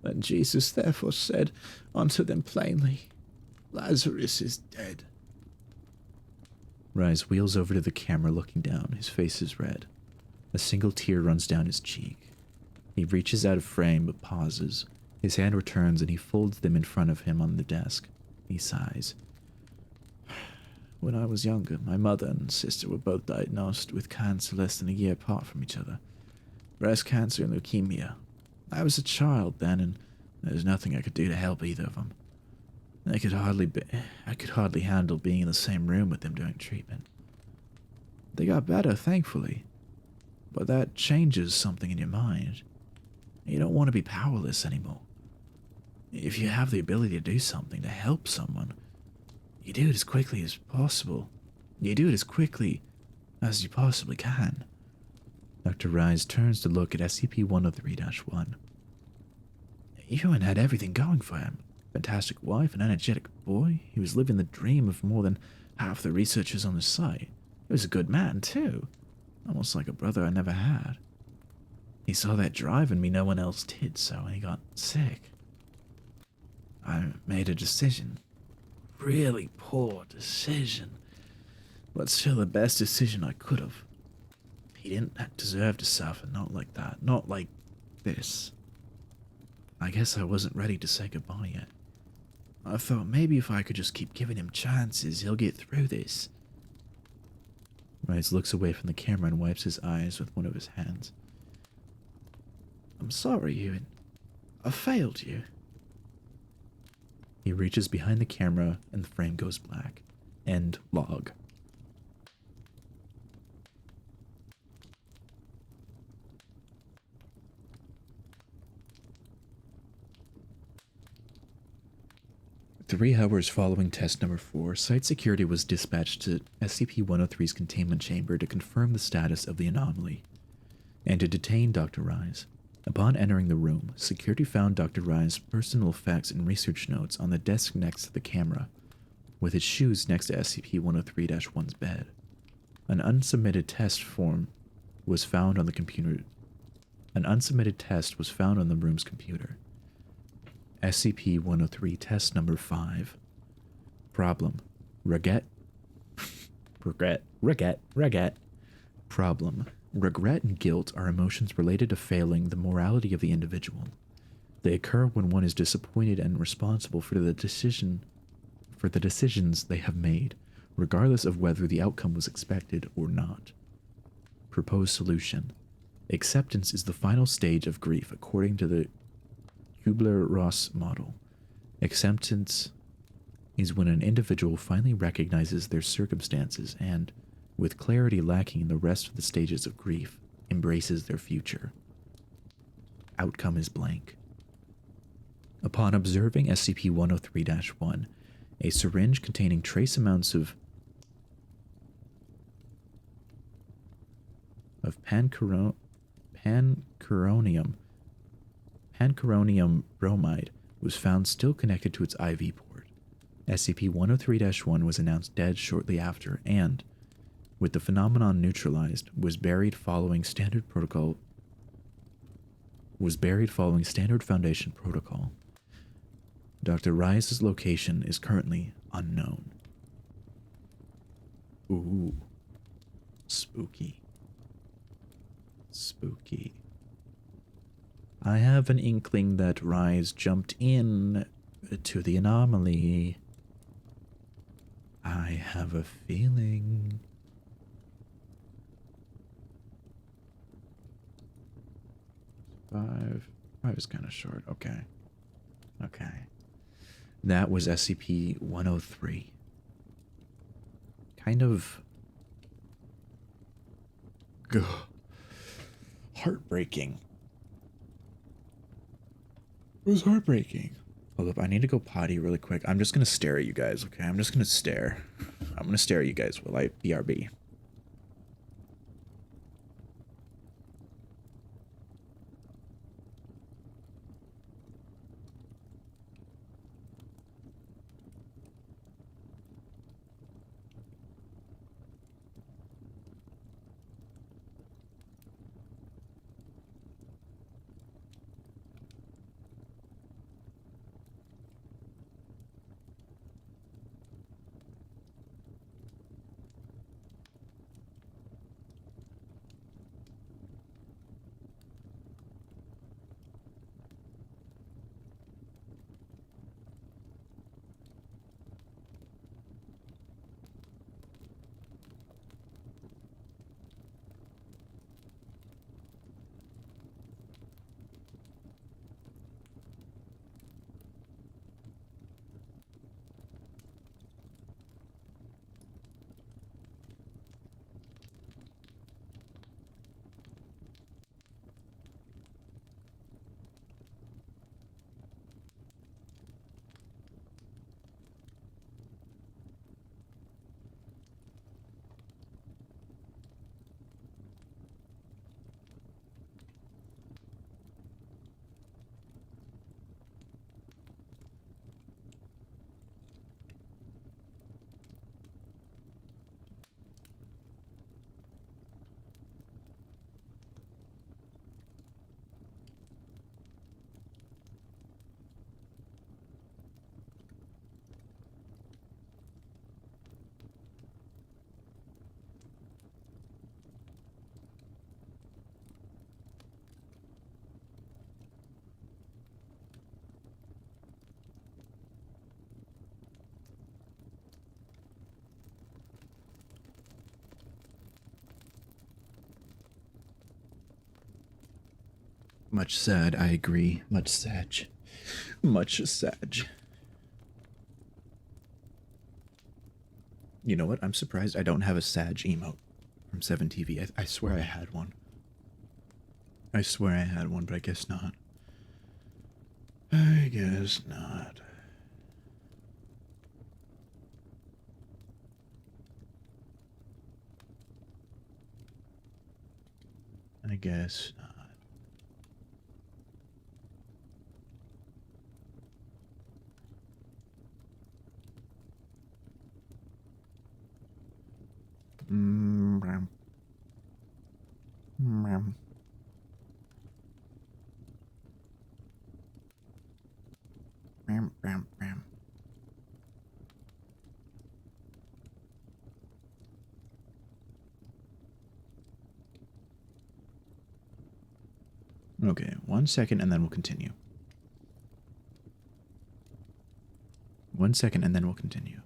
And Jesus therefore said unto them plainly, Lazarus is dead. Rise wheels over to the camera, looking down. His face is red. A single tear runs down his cheek. He reaches out of frame but pauses. His hand returns and he folds them in front of him on the desk. He sighs. When I was younger, my mother and sister were both diagnosed with cancer less than a year apart from each other. Breast cancer and leukemia. I was a child then, and there was nothing I could do to help either of them. I could hardly handle being in the same room with them during treatment. They got better, thankfully, but that changes something in your mind. You don't want to be powerless anymore. If you have the ability to do something to help someone, you do it as quickly as possible. You do it as quickly as you possibly can. Dr. Rise turns to look at SCP-103-1. Ewan had everything going for him. Fantastic wife, an energetic boy. He was living the dream of more than half the researchers on the site. He was a good man, too. Almost like a brother I never had. He saw that drive in me no one else did, so when he got sick, I made a decision. Really poor decision. But still the best decision I could have. He didn't deserve to suffer, not like that, not like this. I guess I wasn't ready to say goodbye yet. I thought maybe if I could just keep giving him chances, he'll get through this. Rise looks away from the camera and wipes his eyes with one of his hands. I'm sorry, Ewan. I failed you. He reaches behind the camera and the frame goes black. End log. Three hours following test number 4, site security was dispatched to SCP-103's containment chamber to confirm the status of the anomaly, and to detain Dr. Rise. Upon entering the room, security found Dr. Rise's personal effects and research notes on the desk next to the camera, with his shoes next to SCP-103-1's bed. An unsubmitted test form was found on the computer. An unsubmitted test was found on the room's computer. SCP-103 test number 5. Problem. Regret? Regret. Problem. Regret and guilt are emotions related to failing the morality of the individual. They occur when one is disappointed and responsible for the decisions they have made, regardless of whether the outcome was expected or not. Proposed solution. Acceptance is the final stage of grief according to the Kubler-Ross model. Acceptance is when an individual finally recognizes their circumstances and, with clarity lacking in the rest of the stages of grief, embraces their future. Outcome is blank. Upon observing SCP-103-1, a syringe containing trace amounts of pancuronium bromide was found still connected to its IV port. SCP-103-1 was announced dead shortly after and, with the phenomenon neutralized, was buried following standard Foundation protocol. Dr. Rise's location is currently unknown. Ooh. Spooky. Spooky. I have an inkling that Rise jumped in to the anomaly. I have a feeling. Five is kind of short. Okay. That was SCP-103. Kind of heartbreaking. It was heartbreaking. Hold up, I need to go potty really quick. I'm just gonna stare at you guys, okay? I'm just gonna stare. I'm gonna stare at you guys while I BRB. Much sad, I agree. Much sad. Much sad. You know what? I'm surprised I don't have a Sag emote from 7TV. I swear I had one. I swear I had one, but I guess not. I guess not. I guess not. Okay, 1 second and then we'll continue. 1 second and then we'll continue.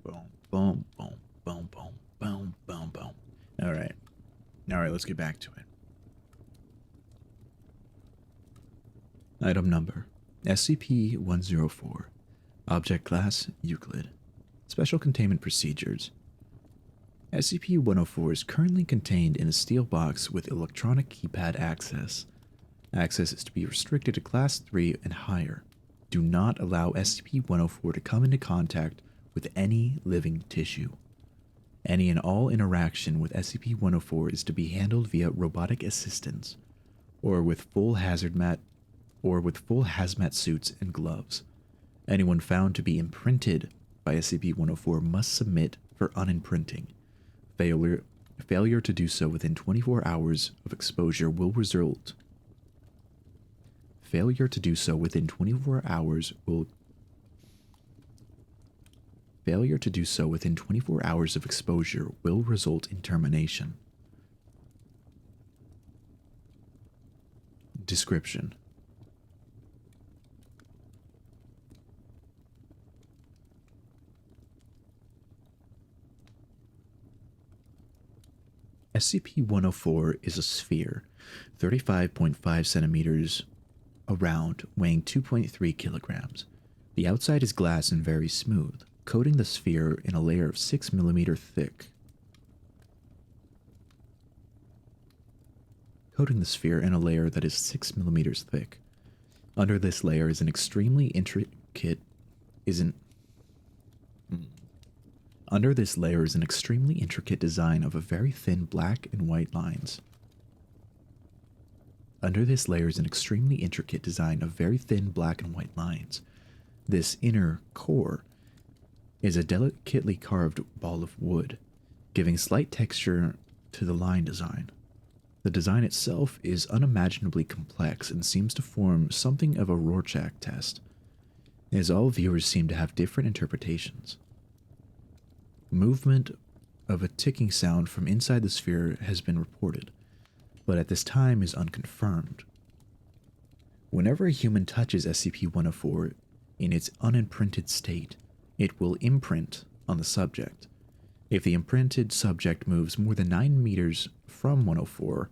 Boom, boom, boom, boom, boom, boom, boom, boom. All right. All right, let's get back to it. Item number SCP-104. Object Class Euclid. Special Containment Procedures. SCP-104 is currently contained in a steel box with electronic keypad access. Access is to be restricted to Class 3 and higher. Do not allow SCP-104 to come into contact with any living tissue. Any and all interaction with SCP-104 is to be handled via robotic assistance, or with full hazmat suits and gloves. Anyone found to be imprinted by SCP-104 must submit for unimprinting. Failure to do so within 24 hours of exposure will result. Failure to do so within 24 hours will. Failure to do so within 24 hours of exposure will result in termination. Description. SCP-104 is a sphere, 35.5 centimeters around, weighing 2.3 kilograms. The outside is glass and very smooth, coating the sphere in a layer of 6 mm thick. Coating the sphere in a layer that is 6 mm thick. Under this layer is an extremely intricate Under this layer is an extremely intricate design of a very thin black and white lines. Under this layer is an extremely intricate design of very thin black and white lines. This inner core is a delicately carved ball of wood, giving slight texture to the line design. The design itself is unimaginably complex and seems to form something of a Rorschach test, as all viewers seem to have different interpretations. Movement of a ticking sound from inside the sphere has been reported, but at this time is unconfirmed. Whenever a human touches SCP-104 in its unimprinted state, it will imprint on the subject. If the imprinted subject moves more than 9 meters from 104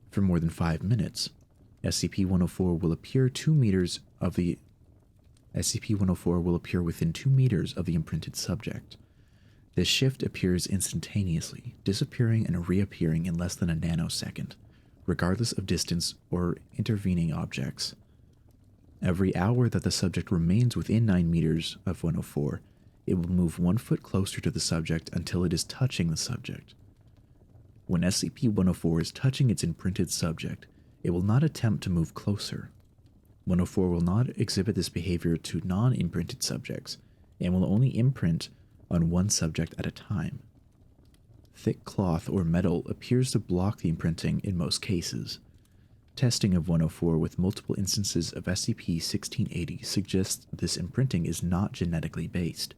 for more than 5 minutes, SCP-104 will appear 2 meters of the SCP-104 will appear within 2 meters of the imprinted subject. This shift appears instantaneously, disappearing and reappearing in less than a nanosecond, regardless of distance or intervening objects. Every hour that the subject remains within 9 meters of 104, it will move 1 foot closer to the subject until it is touching the subject. When SCP-104 is touching its imprinted subject, it will not attempt to move closer. 104 will not exhibit this behavior to non-imprinted subjects, and will only imprint on one subject at a time. Thick cloth or metal appears to block the imprinting in most cases. Testing of 104 with multiple instances of SCP-1680 suggests this imprinting is not genetically based,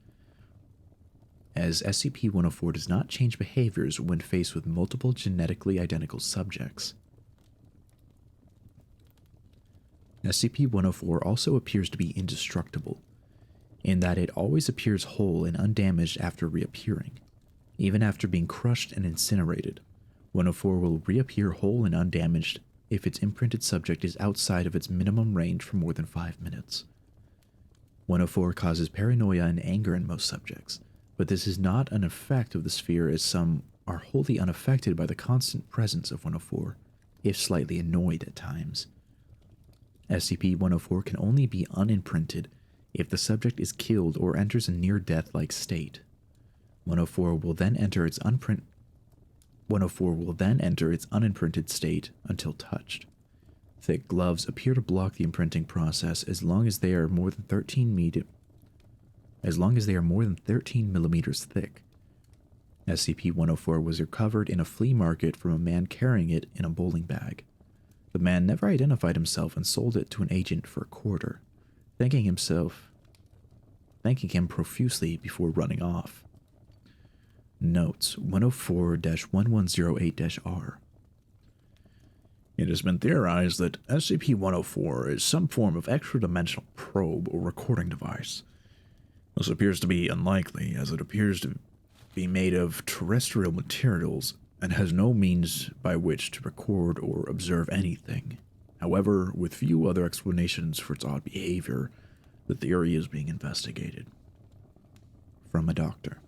as SCP-104 does not change behaviors when faced with multiple genetically identical subjects. SCP-104 also appears to be indestructible, in that it always appears whole and undamaged after reappearing. Even after being crushed and incinerated, 104 will reappear whole and undamaged if its imprinted subject is outside of its minimum range for more than 5 minutes. 104 causes paranoia and anger in most subjects, but this is not an effect of the sphere, as some are wholly unaffected by the constant presence of 104, if slightly annoyed at times. SCP-104 can only be unimprinted if the subject is killed or enters a near-death-like state. 104 will then enter its unimprinted state until touched. Thick gloves appear to block the imprinting process as long as they are more than 13 millimeters thick. SCP-104 was recovered in a flea market from a man carrying it in a bowling bag. The man never identified himself and sold it to an agent for a quarter, thanking him profusely before running off. Notes 104-1108-R. It has been theorized that SCP-104 is some form of extra-dimensional probe or recording device. This appears to be unlikely, as it appears to be made of terrestrial materials and has no means by which to record or observe anything. However, with few other explanations for its odd behavior, the theory is being investigated. From a doctor.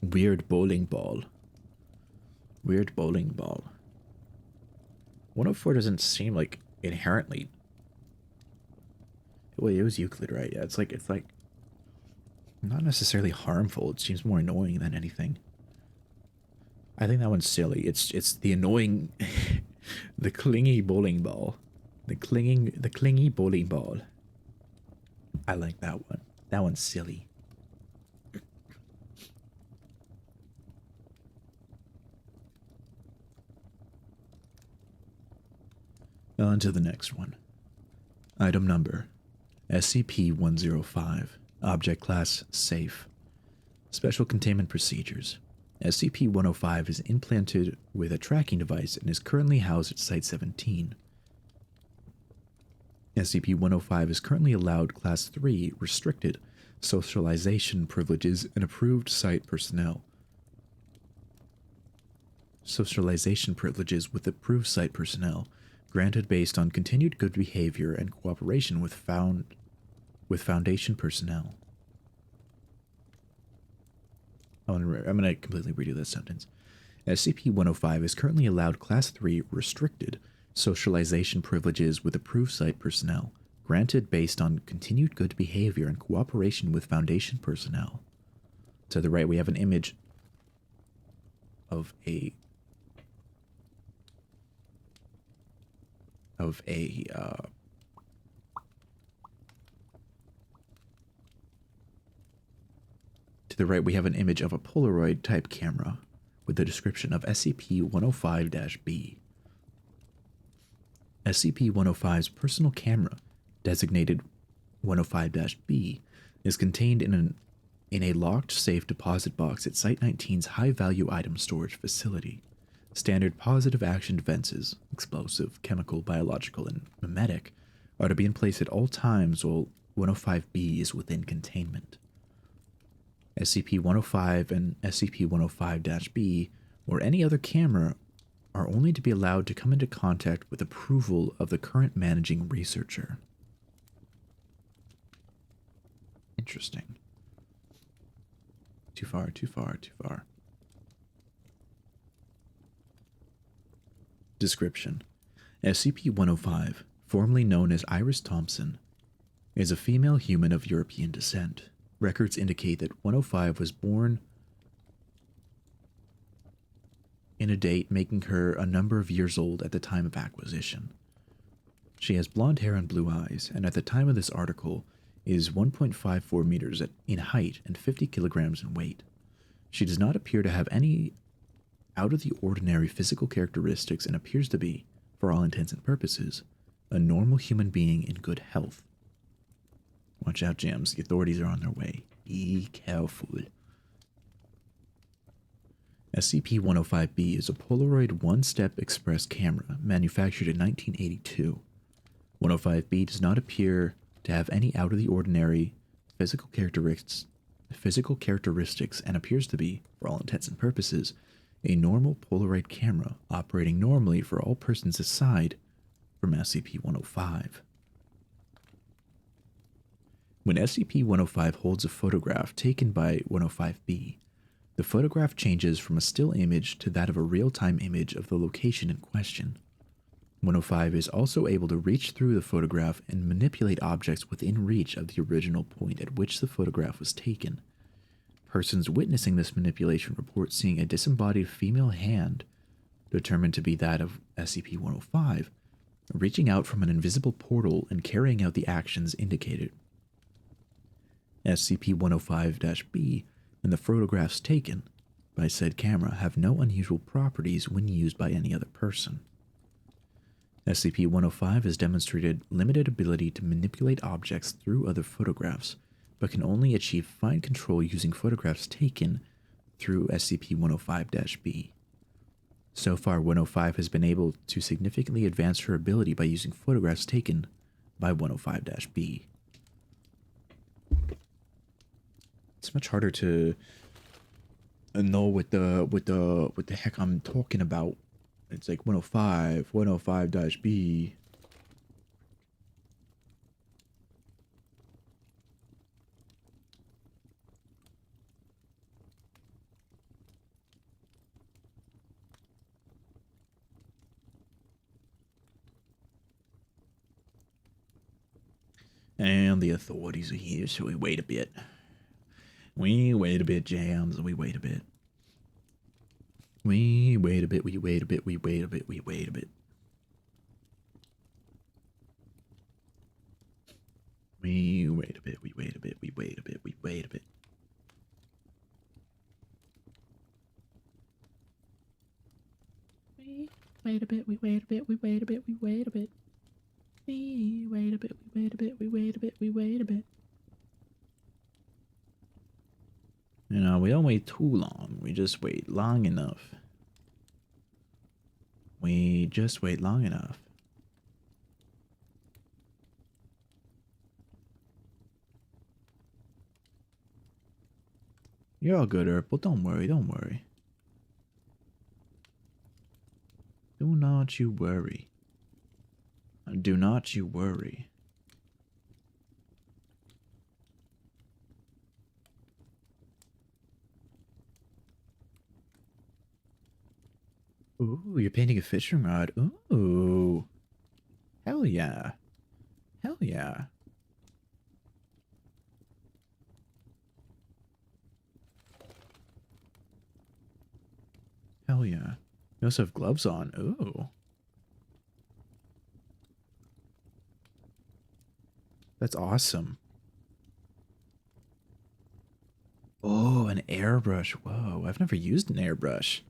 Weird bowling ball. Weird bowling ball. 104 doesn't seem like inherently... Wait, it was Euclid, right? Yeah, it's like not necessarily harmful. It seems more annoying than anything. I think that one's silly. It's the annoying, the clingy bowling ball, the clingy bowling ball. I like that one. That one's silly. On to the next one. Item number SCP-105. Object Class Safe. Special Containment Procedures. SCP-105 is implanted with a tracking device and is currently housed at Site-17. SCP-105 is currently allowed Class 3 Restricted Socialization Privileges and approved site personnel. Socialization privileges with approved site personnel, granted based on continued good behavior and cooperation with Foundation personnel. I'm going to completely redo that sentence. SCP-105 is currently allowed Class 3 Restricted Socialization Privileges with approved site personnel, granted based on continued good behavior and cooperation with Foundation personnel. To the right, we have an image of a to the right, we have an image of a Polaroid-type camera with the description of SCP-105-B. SCP-105's personal camera, designated 105-B, is contained in a locked safe deposit box at Site-19's high-value item storage facility. Standard positive action defenses, explosive, chemical, biological, and memetic, are to be in place at all times while 105-B is within containment. SCP-105 and SCP-105-B, or any other camera, are only to be allowed to come into contact with approval of the current managing researcher. Interesting. Too far, too far, too far. Description. SCP-105, formerly known as Iris Thompson, is a female human of European descent. Records indicate that 105 was born in a date making her a number of years old at the time of acquisition. She has blonde hair and blue eyes, and at the time of this article is 1.54 meters in height and 50 kilograms in weight. She does not appear to have any out-of-the-ordinary physical characteristics and appears to be, for all intents and purposes, a normal human being in good health. Watch out, Jams. The authorities are on their way. Be careful. SCP-105-B is a Polaroid one-step express camera manufactured in 1982. 105-B does not appear to have any out-of-the-ordinary physical characteristics and appears to be, for all intents and purposes, a normal Polaroid camera operating normally for all persons aside from SCP-105. When SCP-105 holds a photograph taken by 105-B, the photograph changes from a still image to that of a real-time image of the location in question. 105 is also able to reach through the photograph and manipulate objects within reach of the original point at which the photograph was taken. Persons witnessing this manipulation report seeing a disembodied female hand, determined to be that of SCP-105, reaching out from an invisible portal and carrying out the actions indicated. SCP-105-B and the photographs taken by said camera have no unusual properties when used by any other person. SCP-105 has demonstrated limited ability to manipulate objects through other photographs, but can only achieve fine control using photographs taken through SCP-105-B. So far, 105 has been able to significantly advance her ability by using photographs taken by 105-B. It's much harder to know what the heck I'm talking about. It's like 105-B. And the authorities are here, so we wait a bit. We wait a bit, Jams. We wait a bit. We wait a bit, we wait a bit, we wait a bit, we wait a bit. We wait a bit, we wait a bit, we wait a bit, we wait a bit. We wait a bit, we wait a bit, we wait a bit, we wait a bit. We wait a bit, we wait a bit, we wait a bit, we wait a bit. You know, we don't wait too long. We just wait long enough. We just wait long enough. You're all good, Urple. Don't worry, don't worry. Do not you worry. Do not you worry. Ooh, you're painting a fishing rod. Ooh. Hell yeah. Hell yeah. Hell yeah. You also have gloves on. Ooh. That's awesome. Oh, an airbrush. Whoa, I've never used an airbrush.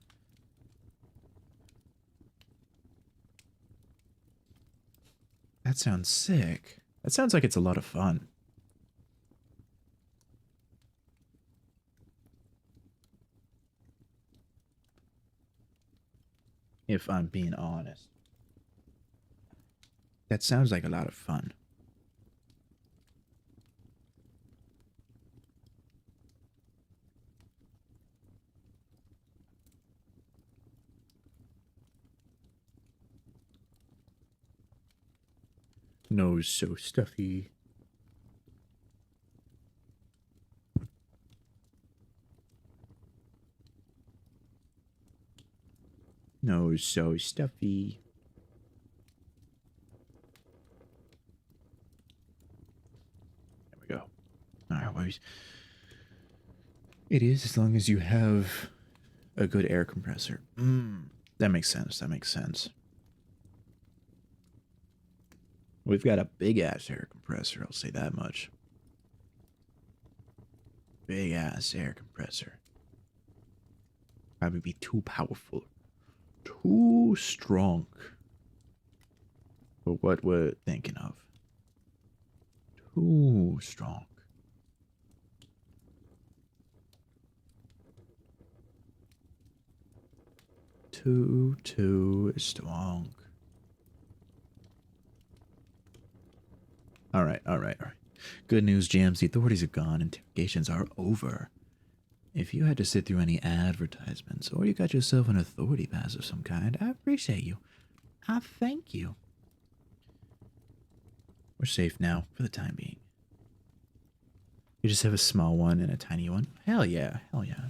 That sounds sick. That sounds like it's a lot of fun. If I'm being honest. That sounds like a lot of fun. Nose so stuffy. Nose so stuffy. There we go. Alright, well, it is as long as you have a good air compressor. That makes sense. That makes sense. We've got a big ass air compressor, I'll say that much. Big ass air compressor. Probably be too powerful. Too strong. For what we're thinking of. Too strong. Too strong. All right. Good news, Jams. The authorities are gone. Interrogations are over. If you had to sit through any advertisements, or you got yourself an authority pass of some kind, I appreciate you. I thank you. We're safe now, for the time being. You just have a small one and a tiny one? Hell yeah, hell yeah.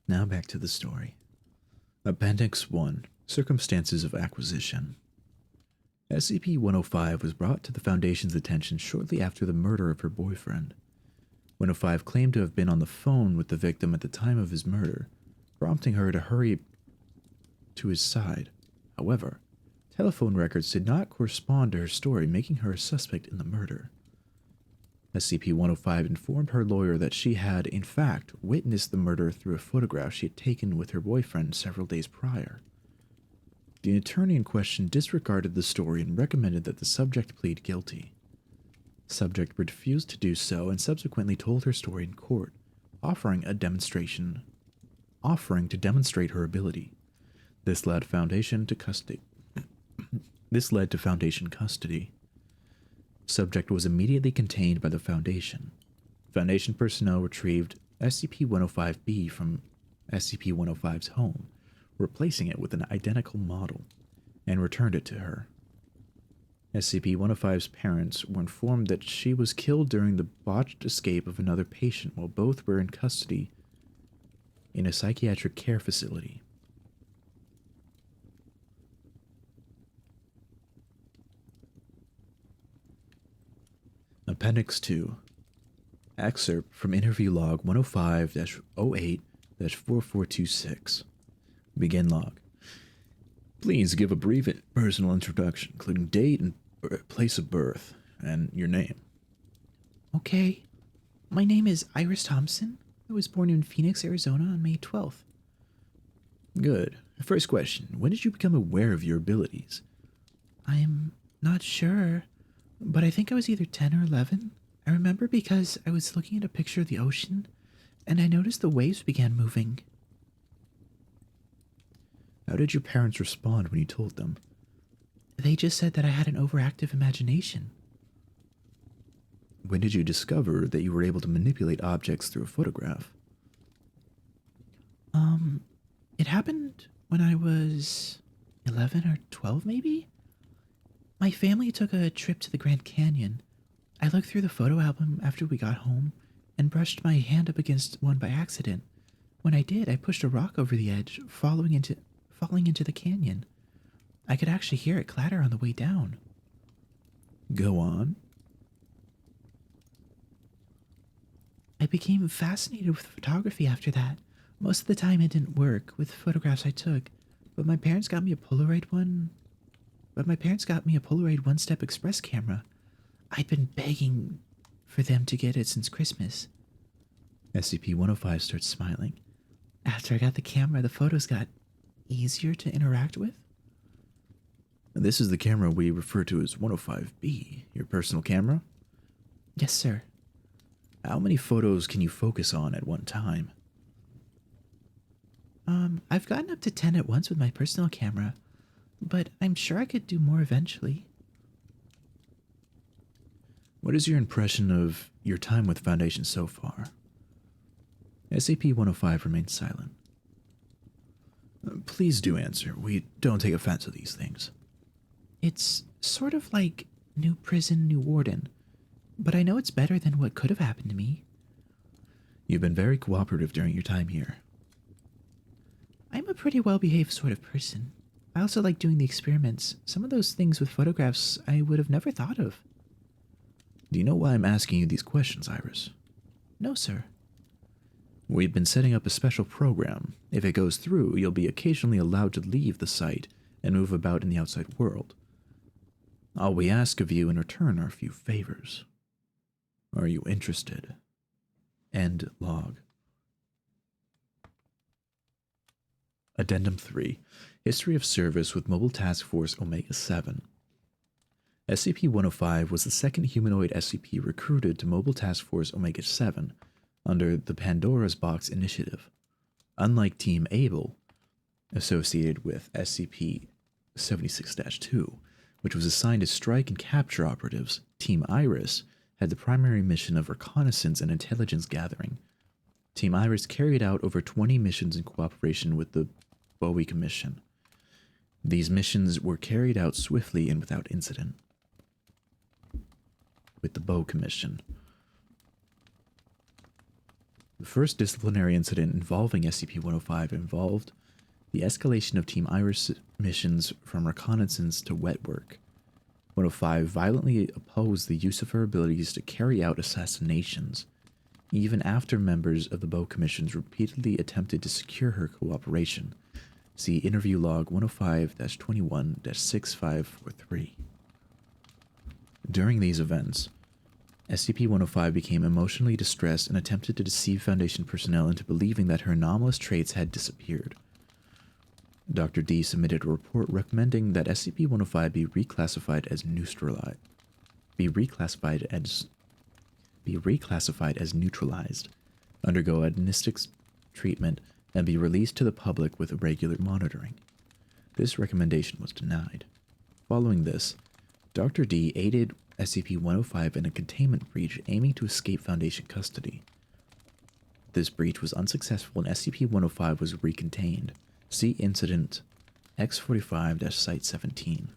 Now back to the story. Appendix 1. Circumstances of Acquisition. SCP-105 was brought to the Foundation's attention shortly after the murder of her boyfriend. 105 claimed to have been on the phone with the victim at the time of his murder, prompting her to hurry to his side. However, telephone records did not correspond to her story, making her a suspect in the murder. SCP-105 informed her lawyer that she had, in fact, witnessed the murder through a photograph she had taken with her boyfriend several days prior. The attorney in question disregarded the story and recommended that the subject plead guilty. The subject refused to do so and subsequently told her story in court, offering to demonstrate her ability. This led to Foundation custody. Subject was immediately contained by the Foundation. Foundation personnel retrieved SCP-105-B from SCP-105's home, replacing it with an identical model, and returned it to her. SCP-105's parents were informed that she was killed during the botched escape of another patient while both were in custody in a psychiatric care facility. Appendix 2. Excerpt from Interview Log 105-08-4426. Begin log. Please give a brief personal introduction, including date and place of birth, and your name. Okay. My name is Iris Thompson. I was born in Phoenix, Arizona on May 12th. Good. First question. When did you become aware of your abilities? I am not sure, but I think I was either 10 or 11. I remember because I was looking at a picture of the ocean, and I noticed the waves began moving. How did your parents respond when you told them? They just said that I had an overactive imagination. When did you discover that you were able to manipulate objects through a photograph? It happened when I was 11 or 12 maybe? My family took a trip to the Grand Canyon. I looked through the photo album after we got home and brushed my hand up against one by accident. When I did, I pushed a rock over the edge, falling into the canyon. I could actually hear it clatter on the way down. Go on. I became fascinated with photography after that. Most of the time it didn't work with photographs I took, but my parents got me a Polaroid one-step express camera. I'd been begging for them to get it since Christmas. SCP-105 starts smiling. After I got the camera, the photos got easier to interact with. This is the camera we refer to as 105-B, your personal camera? Yes, sir. How many photos can you focus on at one time? I've gotten up to 10 at once with my personal camera, but I'm sure I could do more eventually. What is your impression of your time with Foundation so far? SCP-105 remains silent. Please do answer. We don't take offense to these things. It's sort of like new prison, new warden, but I know it's better than what could have happened to me. You've been very cooperative during your time here. I'm a pretty well-behaved sort of person. I also like doing the experiments. Some of those things with photographs I would have never thought of. Do you know why I'm asking you these questions, Iris? No, sir. We've been setting up a special program. If it goes through, you'll be occasionally allowed to leave the site and move about in the outside world. All we ask of you in return are a few favors. Are you interested? End log. Addendum 3. History of Service with Mobile Task Force Omega-7. SCP-105 was the second humanoid SCP recruited to Mobile Task Force Omega-7 under the Pandora's Box Initiative. Unlike Team Able, associated with SCP-76-2, which was assigned to strike and capture operatives, Team Iris had the primary mission of reconnaissance and intelligence gathering. Team Iris carried out over 20 missions in cooperation with the Bowie Commission. These missions were carried out swiftly and without incident. With the Bowie Commission. The first disciplinary incident involving SCP-105 involved the escalation of Team Iris missions from reconnaissance to wet work. 105 violently opposed the use of her abilities to carry out assassinations, even after members of the Bow Commissions repeatedly attempted to secure her cooperation. See Interview Log 105-21-6543. During these events, SCP-105 became emotionally distressed and attempted to deceive Foundation personnel into believing that her anomalous traits had disappeared. Dr. D submitted a report recommending that SCP-105 be reclassified as neutralized, undergo amnestics treatment, and be released to the public with regular monitoring. This recommendation was denied. Following this, Dr. D aided SCP-105 in a containment breach aiming to escape Foundation custody. This breach was unsuccessful and SCP-105 was recontained. See Incident X45-Site-17.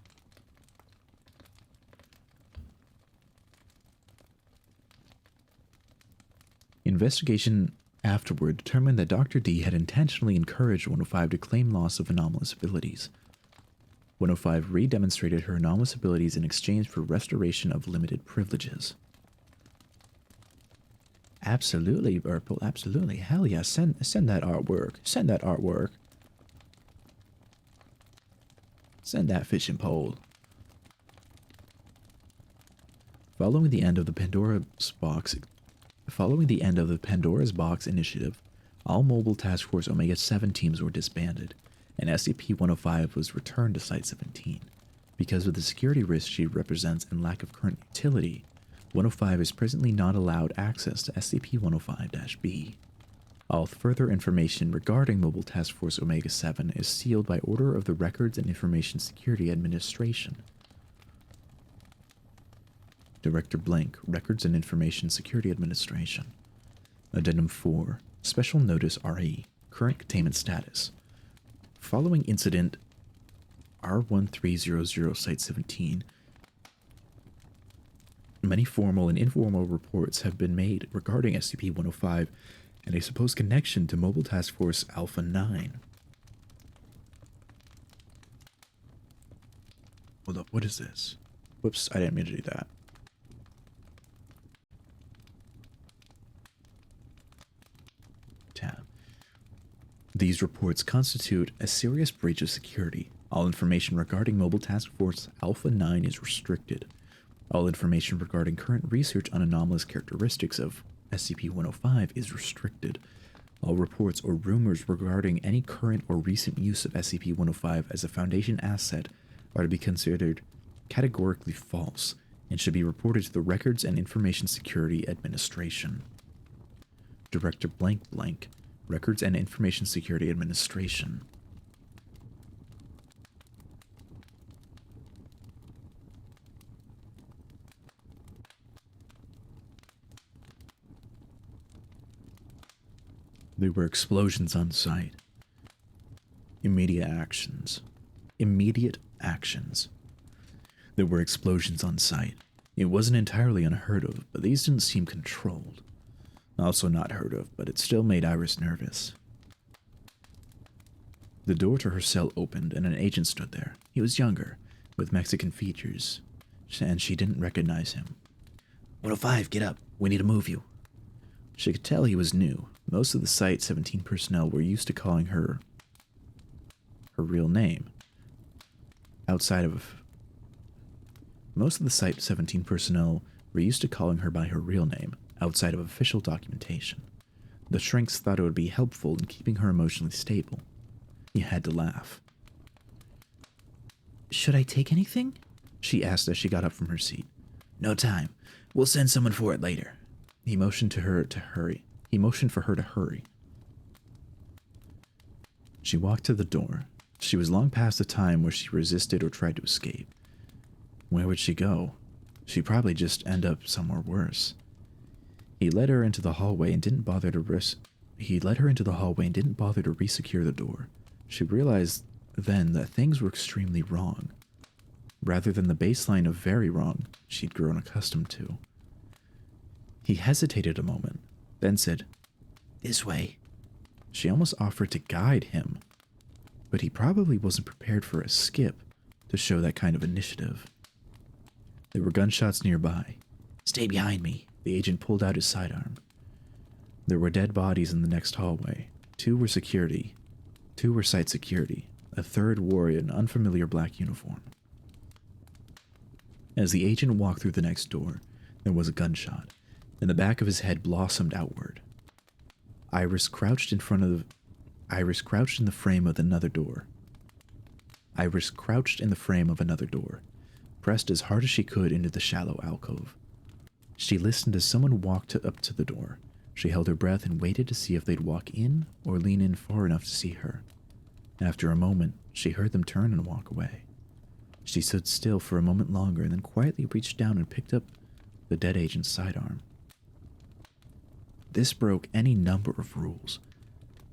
Investigation afterward determined that Dr. D had intentionally encouraged 105 to claim loss of anomalous abilities. 105 re-demonstrated her anomalous abilities in exchange for restoration of limited privileges. Absolutely, Purple, absolutely. Hell yeah, send that artwork. Send that artwork. Send that fishing pole. Following the end of the Pandora's Box initiative, all Mobile Task Force Omega-7 teams were disbanded, and SCP-105 was returned to Site-17. Because of the security risk she represents and lack of current utility, 105 is presently not allowed access to SCP-105-B. All further information regarding Mobile Task Force Omega-7 is sealed by order of the Records and Information Security Administration. Director Blank, Records and Information Security Administration. Addendum 4, Special Notice RE, Current Containment Status. Following Incident R1300 Site-17, many formal and informal reports have been made regarding SCP-105 and a supposed connection to Mobile Task Force Alpha-9. Hold up, what is this? Whoops, I didn't mean to do that. Tab. These reports constitute a serious breach of security. All information regarding Mobile Task Force Alpha-9 is restricted. All information regarding current research on anomalous characteristics of SCP-105 is restricted. All reports or rumors regarding any current or recent use of SCP-105 as a Foundation asset are to be considered categorically false and should be reported to the Records and Information Security Administration. Director Blank Blank, Records and Information Security Administration. There were explosions on site. Immediate actions. There were explosions on site. It wasn't entirely unheard of, but these didn't seem controlled. Also not heard of, but it still made Iris nervous. The door to her cell opened and an agent stood there. He was younger, with Mexican features, and she didn't recognize him. 105, get up. We need to move you. She could tell he was new. Most of the Site-17 personnel were used to calling her real name. Most of the Site-17 personnel were used to calling her by her real name, outside of official documentation. The shrinks thought it would be helpful in keeping her emotionally stable. He had to laugh. Should I take anything? She asked as she got up from her seat. No time. We'll send someone for it later. He motioned for her to hurry. She walked to the door. She was long past the time where she resisted or tried to escape. Where would she go? She'd probably just end up somewhere worse. He led her into the hallway and didn't bother to resecure the door. She realized then that things were extremely wrong, rather than the baseline of very wrong she'd grown accustomed to. He hesitated a moment, then said, "This way." She almost offered to guide him, but he probably wasn't prepared for a skip to show that kind of initiative. There were gunshots nearby. Stay behind me. The agent pulled out his sidearm. There were dead bodies in the next hallway. Two were site security. A third wore an unfamiliar black uniform. As the agent walked through the next door, There was a gunshot, and the back of his head blossomed outward. Iris crouched in the frame of another door. Iris crouched in the frame of another door, pressed as hard as she could into the shallow alcove. She listened as someone walked up to the door. She held her breath and waited to see if they'd walk in or lean in far enough to see her. After a moment, she heard them turn and walk away. She stood still for a moment longer and then quietly reached down and picked up the dead agent's sidearm. This broke any number of rules,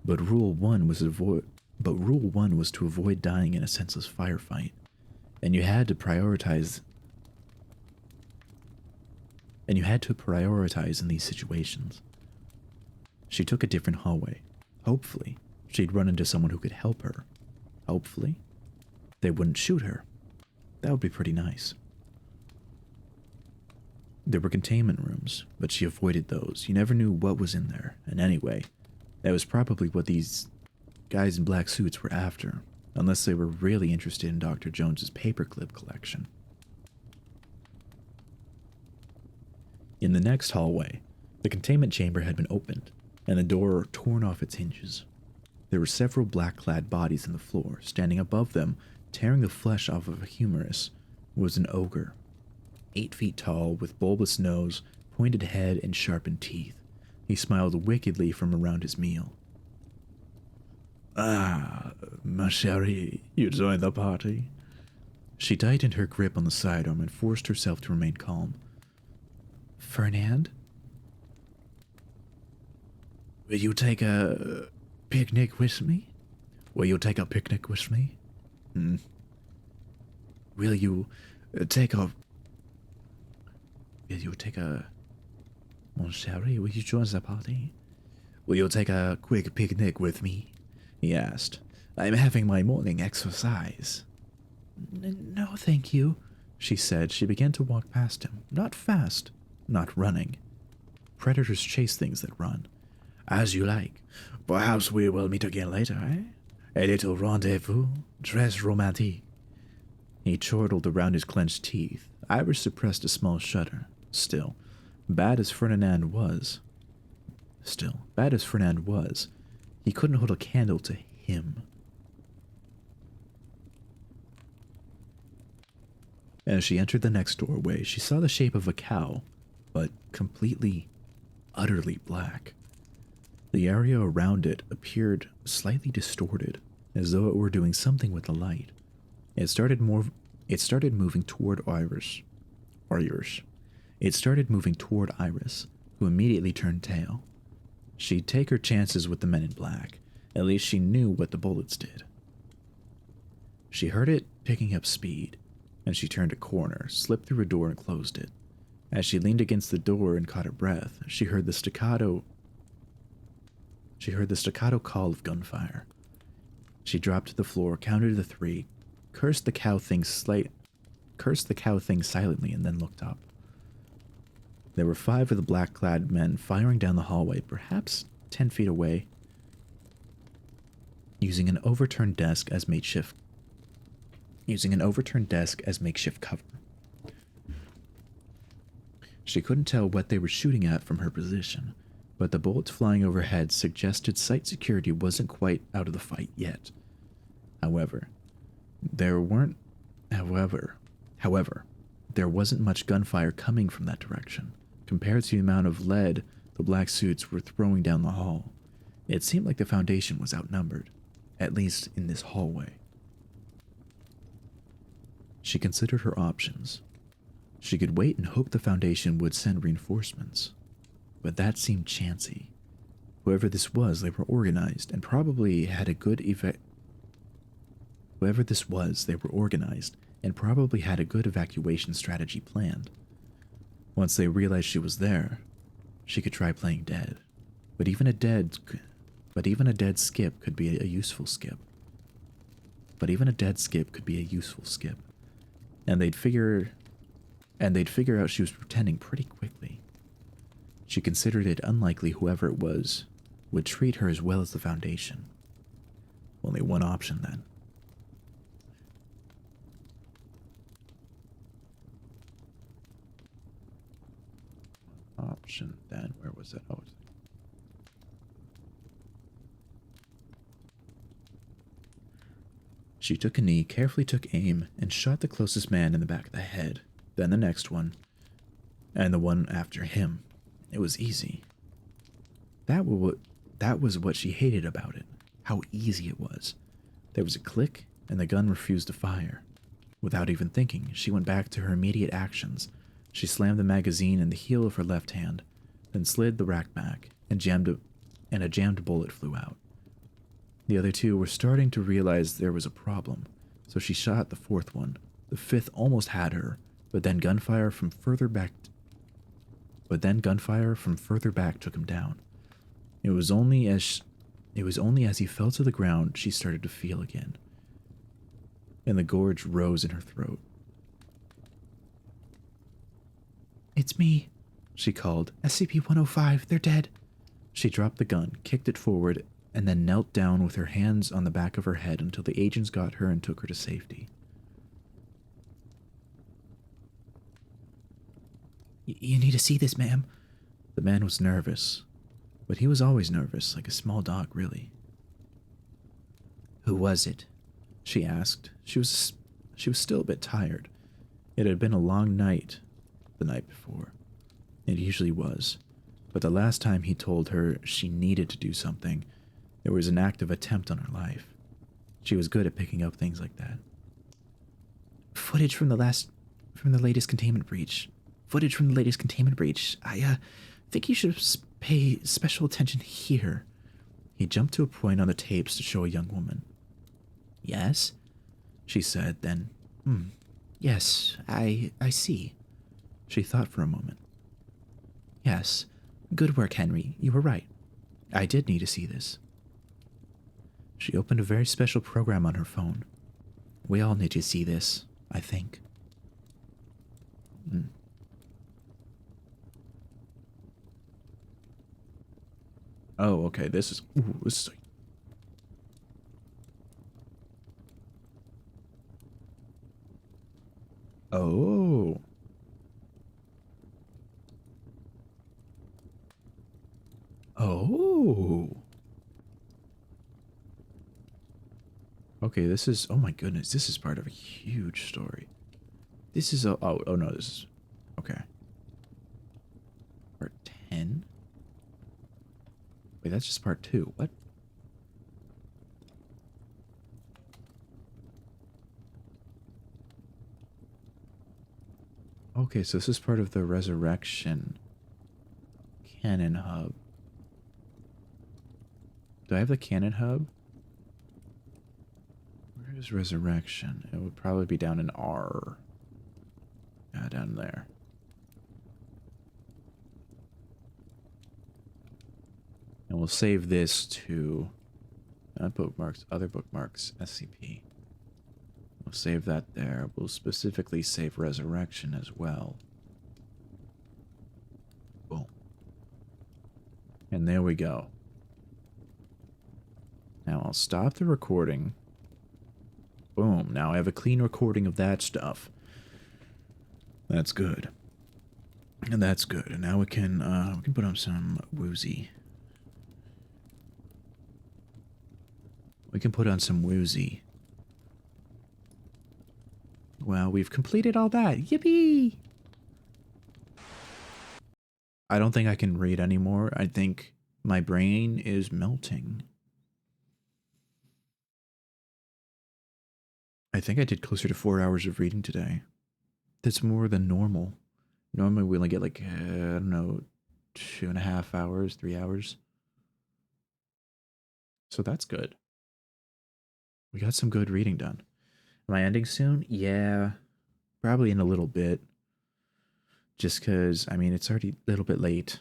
but rule one was to avoid dying in a senseless firefight, and you had to prioritize in these situations. She took a different hallway. Hopefully, she'd run into someone who could help her. Hopefully, they wouldn't shoot her. That would be pretty nice. There were containment rooms, but she avoided those. You never knew what was in there, and anyway, that was probably what these guys in black suits were after, unless they were really interested in Dr. Jones's paperclip collection. In the next hallway, the containment chamber had been opened, and the door torn off its hinges. There were several black-clad bodies on the floor. Standing above them, tearing the flesh off of a humerus, was an ogre. 8 feet tall, with bulbous nose, pointed head, and sharpened teeth. He smiled wickedly from around his meal. "Ah, ma chérie, you joined the party." She tightened her grip on the sidearm and forced herself to remain calm. "Fernand? Will you take a picnic with me? Will you take a picnic with me? Will you take a... Mon chéri, will you join the party? Will you take a quick picnic with me?" he asked. "I'm having my morning exercise." No, thank you," she said. She began to walk past him. Not fast, not running. Predators chase things that run. "As you like. Perhaps we will meet again later, eh? A little rendezvous, très romantique." He chortled around his clenched teeth. Iris suppressed a small shudder. Still, bad as Fernand was, he couldn't hold a candle to him. As she entered the next doorway, she saw the shape of a cow, but completely, utterly black. The area around it appeared slightly distorted, as though it were doing something with the light. It started moving toward Iris. It started moving toward Iris, who immediately turned tail. She'd take her chances with the men in black. At least she knew what the bullets did. She heard it picking up speed, and she turned a corner, slipped through a door, and closed it. As she leaned against the door and caught her breath, she heard the staccato call of gunfire. She dropped to the floor, counted to 3, cursed the cow thing silently, and then looked up. There were 5 of the black-clad men firing down the hallway, perhaps 10 feet away, using an overturned desk as makeshift cover. She couldn't tell what they were shooting at from her position, but the bullets flying overhead suggested site security wasn't quite out of the fight yet. However, there wasn't much gunfire coming from that direction. Compared to the amount of lead the black suits were throwing down the hall, it seemed like the Foundation was outnumbered, at least in this hallway. She considered her options. She could wait and hope the Foundation would send reinforcements, but that seemed chancy. Whoever this was, they were organized and probably had a good evacuation strategy planned. Once they realized she was there, she could try playing dead. But even a dead skip could be a useful skip. And they'd figure out she was pretending pretty quickly. She considered it unlikely whoever it was would treat her as well as the Foundation. Only one option then. option then. Where was it? Oh, she took a knee, carefully took aim, and shot the closest man in the back of the head, then the next one, and the one after him. It was easy. That was what she hated about it, how easy it was. There was a click, and the gun refused to fire. Without even thinking, she went back to her immediate actions. She slammed the magazine in the heel of her left hand, then slid the rack back, and a jammed bullet flew out. The other two were starting to realize there was a problem, so she shot the fourth one. The fifth almost had her, but then gunfire from further back took him down. It was only as he fell to the ground she started to feel again, and the gorge rose in her throat. It's me, she called. SCP-105, they're dead. She dropped the gun, kicked it forward, and then knelt down with her hands on the back of her head until the agents got her and took her to safety. You need to see this, ma'am. The man was nervous, but he was always nervous, like a small dog, really. Who was it? She asked. She was still a bit tired. It had been a long night the night before. It usually was. But the last time he told her she needed to do something, there was an active attempt on her life. She was good at picking up things like that. Footage from the latest containment breach. I think you should pay special attention here. He jumped to a point on the tapes to show a young woman. Yes? She said, then, Yes, I see. She thought for a moment. Yes. Good work, Henry. You were right. I did need to see this. She opened a very special program on her phone. We all need to see this, I think. Oh, okay, this is... Oh. Oh. Okay, this is... Oh my goodness, this is part of a huge story. This is a... Oh no, this is... Okay. Part 10? Wait, that's just part 2. What? Okay, so this is part of the Resurrection Cannon Hub. Do I have the Cannon Hub? Where is Resurrection? It would probably be down in R. Yeah, down there. And we'll save this to bookmarks, other bookmarks, SCP. We'll save that there. We'll specifically save Resurrection as well. Boom. And there we go. Now I'll stop the recording. Boom. Now I have a clean recording of that stuff. That's good. And that's good. And now we can put on some woozy. We can put on some woozy. Well, we've completed all that. Yippee! I don't think I can read anymore. I think my brain is melting. I think I did closer to 4 hours of reading today. That's more than normal. Normally we only get like, I don't know, 2.5 hours, 3 hours. So that's good. We got some good reading done. Am I ending soon? Yeah, probably in a little bit. Just because, I mean, it's already a little bit late.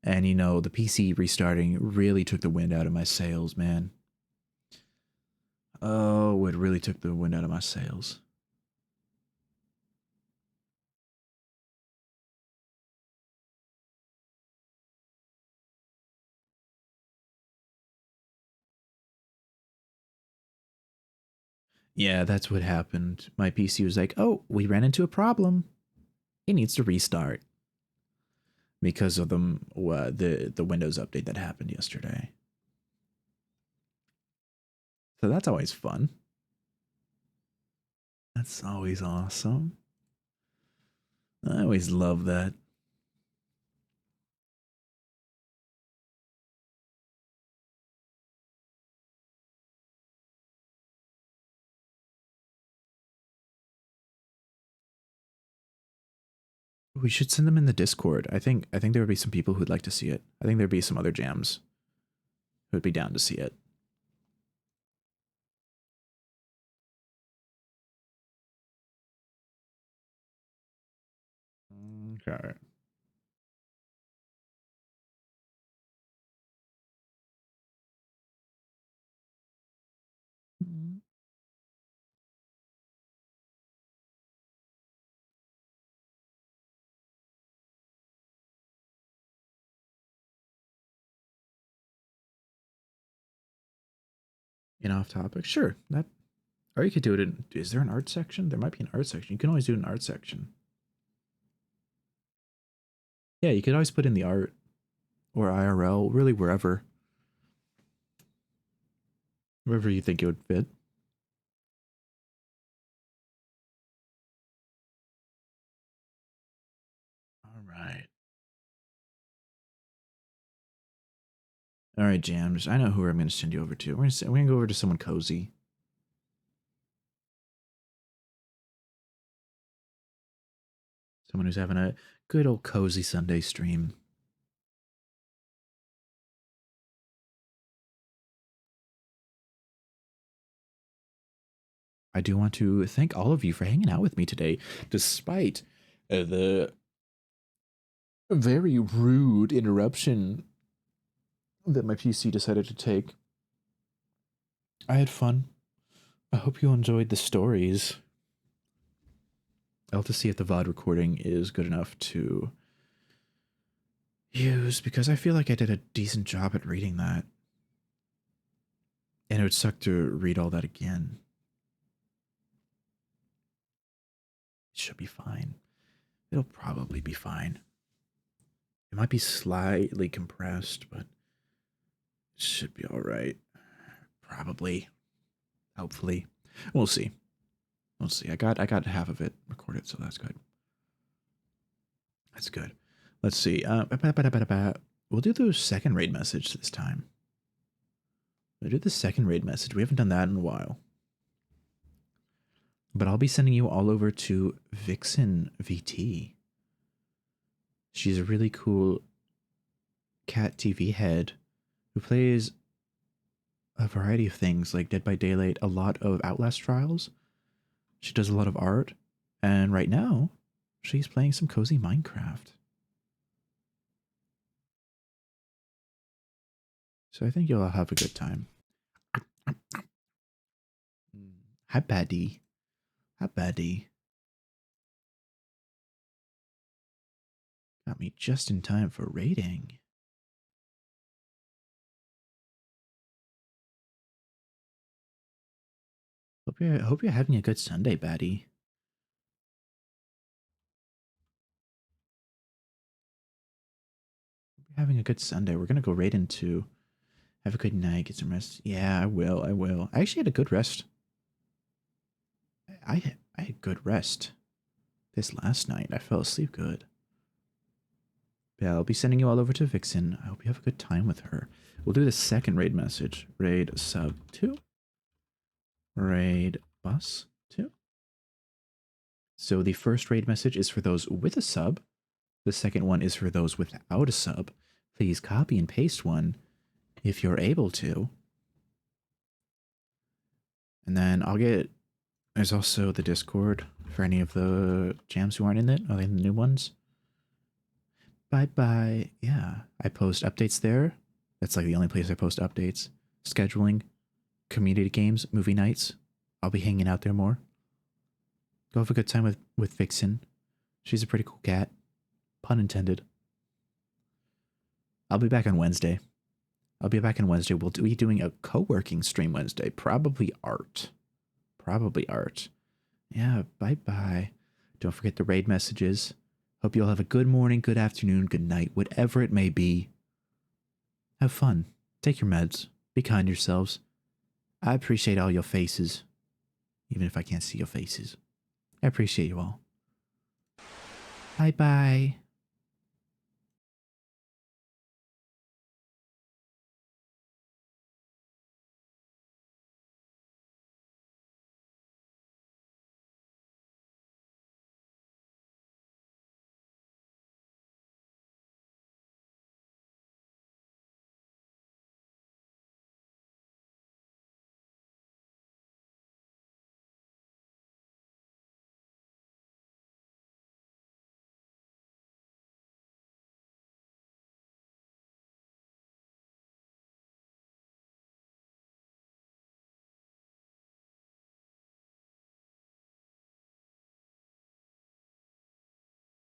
And, you know, the PC restarting really took the wind out of my sails, man. Oh, it really took the wind out of my sails. Yeah, that's what happened. My PC was like, oh, we ran into a problem. It needs to restart. because of the Windows update that happened yesterday. So that's always fun. That's always awesome. I always love that. We should send them in the Discord. I think there would be some people who'd like to see it. I think there'd be some other jams who'd be down to see it. Okay. In off topic, sure. That, or you could do it in. Is there an art section? There might be an art section. You can always do an art section. Yeah, you could always put in the art or IRL, really wherever you think it would fit. All right. All right, Jams. I know who I'm going to send you over to. We're going to go over to someone cozy. Someone who's having a good old cozy Sunday stream. I do want to thank all of you for hanging out with me today, despite the very rude interruption that my PC decided to take. I had fun. I hope you enjoyed the stories. I'll have to see if the VOD recording is good enough to use, because I feel like I did a decent job at reading that. And it would suck to read all that again. It should be fine. It'll probably be fine. It might be slightly compressed, but it should be all right. Probably. Hopefully. We'll see. We'll see. I got half of it recorded, so that's good. That's good. Let's see. We'll do the second raid message this time. We'll do the second raid message. We haven't done that in a while. But I'll be sending you all over to Vixen VT. She's a really cool cat TV head who plays a variety of things like Dead by Daylight, a lot of Outlast trials. She does a lot of art, and right now she's playing some cozy Minecraft. So I think you'll all have a good time. Hi, Baddy. Hi, Baddy. Got me just in time for raiding. Hope you're having a good Sunday, Baddy. Having a good Sunday. We're gonna go right into. Have a good night. Get some rest. Yeah, I will. I actually had a good rest. I had good rest this last night. I fell asleep good. Yeah, I'll be sending you all over to Vixen. I hope you have a good time with her. We'll do the second raid message. Raid sub 2. Raid bus 2. So the first raid message is for those with a sub. The second one is for those without a sub. Please copy and paste one if you're able to. And then there's also the Discord for any of the jams who aren't in it, other than the new ones. Bye. Yeah, I post updates there. That's like the only place I post updates. Scheduling, community games, movie nights. I'll be hanging out there more. Go have a good time with Vixen. She's a pretty cool cat. Pun intended. I'll be back on Wednesday. We'll be doing a co-working stream Wednesday. Probably art. Yeah, bye. Don't forget the raid messages. Hope you all have a good morning, good afternoon, good night, whatever it may be. Have fun. Take your meds. Be kind to yourselves. I appreciate all your faces. Even if I can't see your faces. I appreciate you all. Bye-bye.